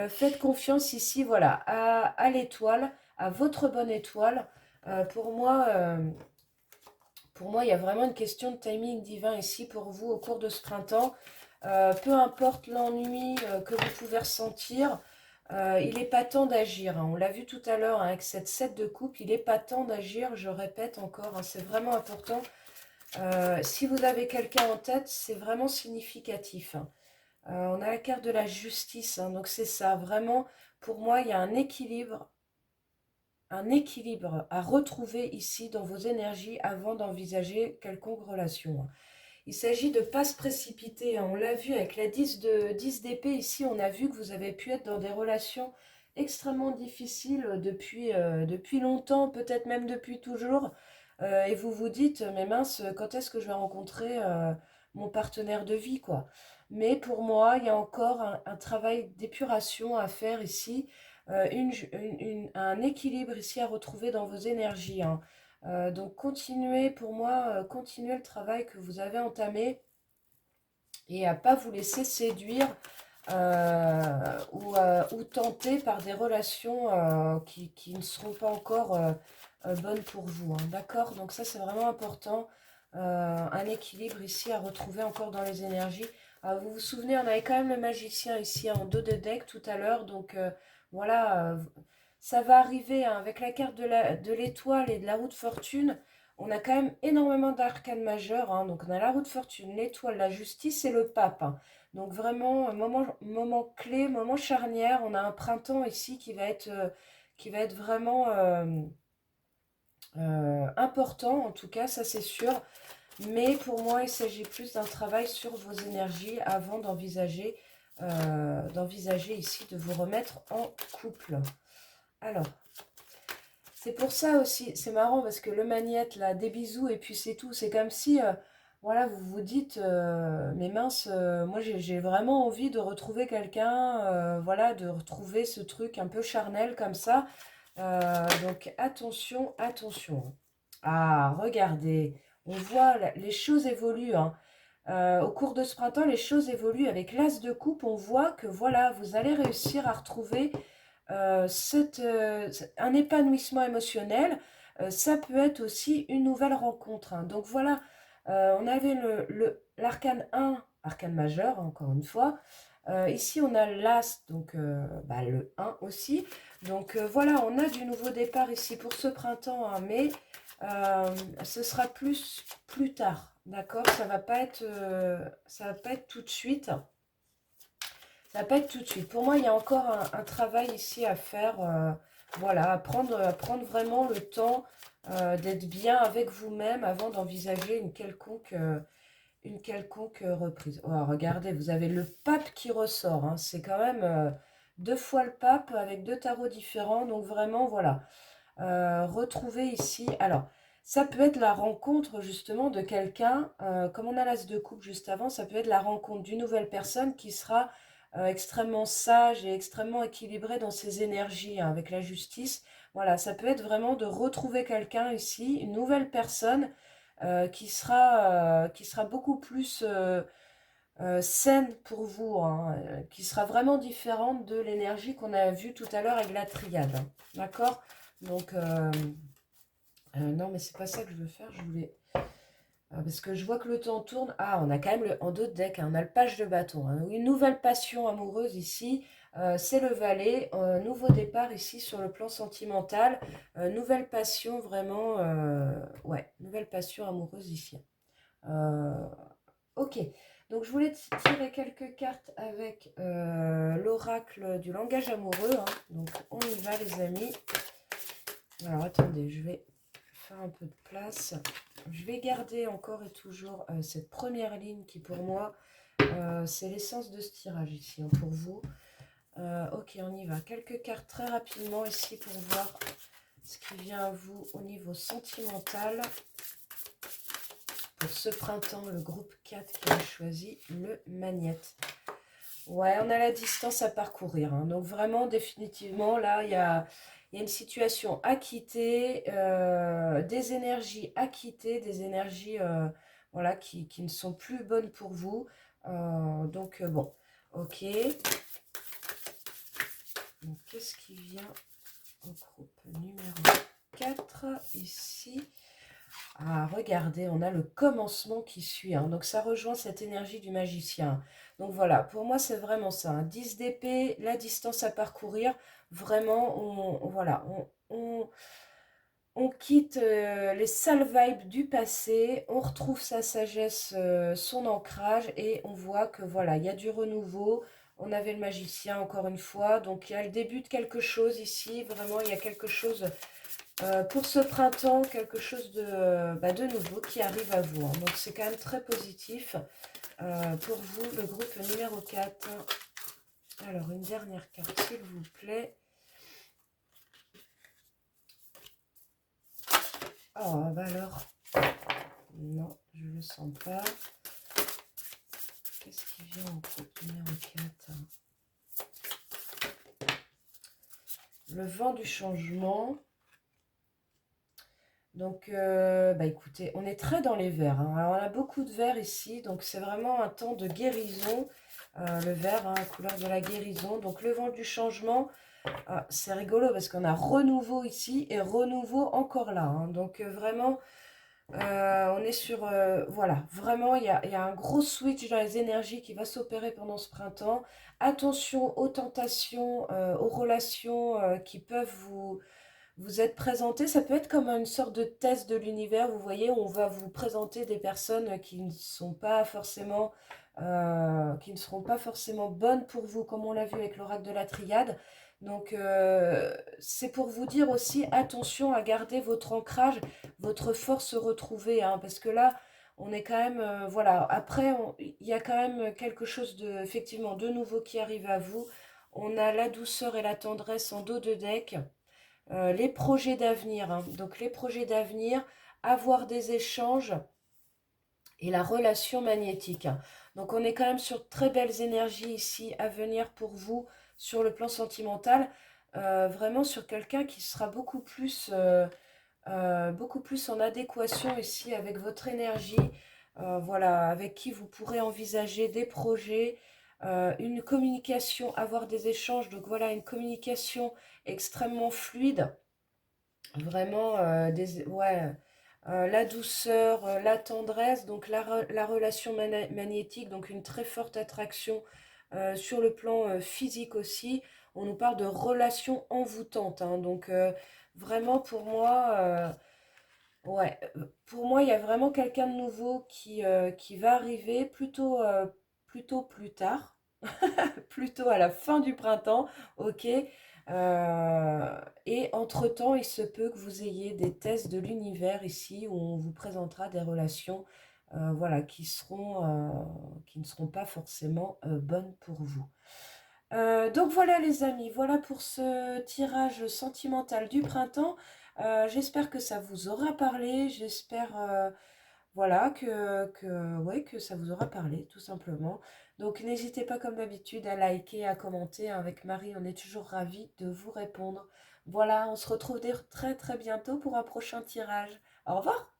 [SPEAKER 2] Faites confiance ici, voilà, à l'étoile, à votre bonne étoile. Euh, pour moi, euh, pour moi, il y a vraiment une question de timing divin ici pour vous au cours de ce printemps. Peu importe l'ennui que vous pouvez ressentir, il n'est pas temps d'agir, hein. On l'a vu tout à l'heure, hein, avec cette 7 de coupe, il n'est pas temps d'agir, je répète encore, hein, c'est vraiment important. Si vous avez quelqu'un en tête, c'est vraiment significatif, hein. On a la carte de la justice, hein, donc c'est ça, vraiment, pour moi, il y a un équilibre à retrouver ici dans vos énergies avant d'envisager quelconque relation, hein. Il s'agit de ne pas se précipiter, hein. On l'a vu avec la 10 d'épée ici, on a vu que vous avez pu être dans des relations extrêmement difficiles depuis longtemps, peut-être même depuis toujours. Et vous vous dites, mais mince, quand est-ce que je vais rencontrer mon partenaire de vie, quoi. Mais pour moi, il y a encore un travail d'épuration à faire ici, un équilibre ici à retrouver dans vos énergies, hein. Donc continuez, pour moi, continuez le travail que vous avez entamé et à pas vous laisser séduire ou tenté par des relations qui ne seront pas encore bonnes pour vous. Hein, d'accord? Donc ça, c'est vraiment important. Un équilibre ici à retrouver encore dans les énergies. Vous vous souvenez, on avait quand même le magicien ici en dos de deck tout à l'heure. Donc voilà, ça va arriver hein, avec la carte de l'étoile et de la roue de fortune. On a quand même énormément d'arcanes majeurs. Hein, donc on a la roue de fortune, l'étoile, la justice et le pape. Hein. Donc vraiment, moment clé, moment charnière. On a un printemps ici qui va être vraiment important, en tout cas, ça c'est sûr. Mais pour moi, il s'agit plus d'un travail sur vos énergies avant d'envisager ici de vous remettre en couple. Alors, c'est pour ça aussi, c'est marrant parce que le magnète, là, des bisous et puis c'est tout. C'est comme si, voilà, vous vous dites, mais mince, moi j'ai vraiment envie de retrouver quelqu'un, voilà, de retrouver ce truc un peu charnel comme ça. Donc attention, attention. Ah, regardez, on voit, les choses évoluent, hein. Au cours de ce printemps, les choses évoluent. Avec l'as de coupe, on voit que voilà, vous allez réussir à retrouver un épanouissement émotionnel. Ça peut être aussi une nouvelle rencontre. Hein. Donc voilà, on avait l'arcane 1, arcane majeur, encore une fois. Ici, on a l'as, donc le 1 aussi. Donc voilà, on a du nouveau départ ici pour ce printemps, hein, mais ce sera plus tard, d'accord? Ça va pas être tout de suite. Ça va pas être tout de suite. Pour moi, il y a encore un travail ici à faire. Voilà, à prendre vraiment le temps d'être bien avec vous-même avant d'envisager une quelconque reprise. Oh, regardez, vous avez le pape qui ressort. Hein. C'est quand même deux fois le pape avec deux tarots différents. Donc vraiment, voilà. Retrouver ici. Alors, ça peut être la rencontre justement de quelqu'un, comme on a l'as de coupe juste avant, ça peut être la rencontre d'une nouvelle personne qui sera extrêmement sage et extrêmement équilibrée dans ses énergies hein, avec la justice. Voilà, ça peut être vraiment de retrouver quelqu'un ici, une nouvelle personne qui sera beaucoup plus saine pour vous, hein, qui sera vraiment différente de l'énergie qu'on a vue tout à l'heure avec la triade. Hein, d'accord? Donc, non, mais c'est pas ça que je veux faire. Je voulais. Parce que je vois que le temps tourne. Ah, on a quand même en dos de deck, hein, on a le page de bâton. Hein. Une nouvelle passion amoureuse ici. C'est le valet. Nouveau départ ici sur le plan sentimental. Nouvelle passion vraiment. Ouais, nouvelle passion amoureuse ici. Ok. Donc je voulais tirer quelques cartes avec l'oracle du langage amoureux. Hein. Donc on y va les amis. Alors attendez, je vais faire un peu de place. Je vais garder encore et toujours cette première ligne qui pour moi, c'est l'essence de ce tirage ici hein, pour vous. Ok, on y va. Quelques cartes très rapidement ici pour voir ce qui vient à vous au niveau sentimental. Pour ce printemps, le groupe 4 qui a choisi le magnète. Ouais, on a la distance à parcourir. Hein. Donc vraiment, définitivement, là, il y a une situation à quitter, des énergies à quitter, des énergies voilà, qui ne sont plus bonnes pour vous. Donc bon, ok. Donc qu'est-ce qui vient au groupe numéro 4 ici? Ah, regardez, on a le commencement qui suit. Hein. Donc, ça rejoint cette énergie du magicien. Donc, voilà, pour moi, c'est vraiment ça. Hein. 10 d'épée, la distance à parcourir. Vraiment, voilà, on quitte les sales vibes du passé. On retrouve sa sagesse, son ancrage. Et on voit que, voilà, il y a du renouveau. On avait le magicien, encore une fois. Donc, il y a le début de quelque chose ici. Vraiment, il y a quelque chose... pour ce printemps, quelque chose de nouveau qui arrive à vous. Hein. Donc c'est quand même très positif pour vous, le groupe numéro 4. Alors une dernière carte s'il vous plaît. Oh bah alors, non, je ne le sens pas. Qu'est-ce qui vient au groupe numéro 4? Le vent du changement. Donc, écoutez, on est très dans les verts. Hein. Alors, on a beaucoup de verts ici, donc c'est vraiment un temps de guérison. Le vert, hein, couleur de la guérison. Donc le vent du changement, c'est rigolo parce qu'on a renouveau ici et renouveau encore là, hein. Donc vraiment, on est sur... voilà, vraiment, il y a un gros switch dans les énergies qui va s'opérer pendant ce printemps. Attention aux tentations, aux relations qui peuvent vous être présentées. Ça peut être comme une sorte de test de l'univers, vous voyez, où on va vous présenter des personnes qui ne sont pas forcément... qui ne seront pas forcément bonnes pour vous, comme on l'a vu avec l'oracle de la triade. Donc, c'est pour vous dire aussi, attention à garder votre ancrage, votre force retrouvée, hein, parce que là, on est quand même, voilà, après, il y a quand même quelque chose de, effectivement, de nouveau qui arrive à vous. On a la douceur et la tendresse en dos de deck, les projets d'avenir, hein, donc les projets d'avenir, avoir des échanges et la relation magnétique, hein. Donc, on est quand même sur de très belles énergies ici à venir pour vous sur le plan sentimental, vraiment sur quelqu'un qui sera beaucoup plus en adéquation ici avec votre énergie, voilà, avec qui vous pourrez envisager des projets, une communication, avoir des échanges, donc voilà, une communication extrêmement fluide, vraiment, ouais, la douceur, la tendresse, donc la relation magnétique, donc une très forte attraction sur le plan physique aussi. On nous parle de relations envoûtantes, hein, donc vraiment pour moi, ouais, pour moi, il y a vraiment quelqu'un de nouveau qui va arriver plutôt plus tard, plutôt à la fin du printemps, ok. Et entre-temps, il se peut que vous ayez des tests de l'univers ici où on vous présentera des relations, voilà, qui ne seront pas forcément bonnes pour vous. Donc voilà les amis, voilà pour ce tirage sentimental du printemps. J'espère que ça vous aura parlé, j'espère voilà, ouais, que ça vous aura parlé tout simplement. Donc n'hésitez pas comme d'habitude à liker, à commenter. Avec Marie, on est toujours ravis de vous répondre. Voilà, on se retrouve très très bientôt pour un prochain tirage. Au revoir!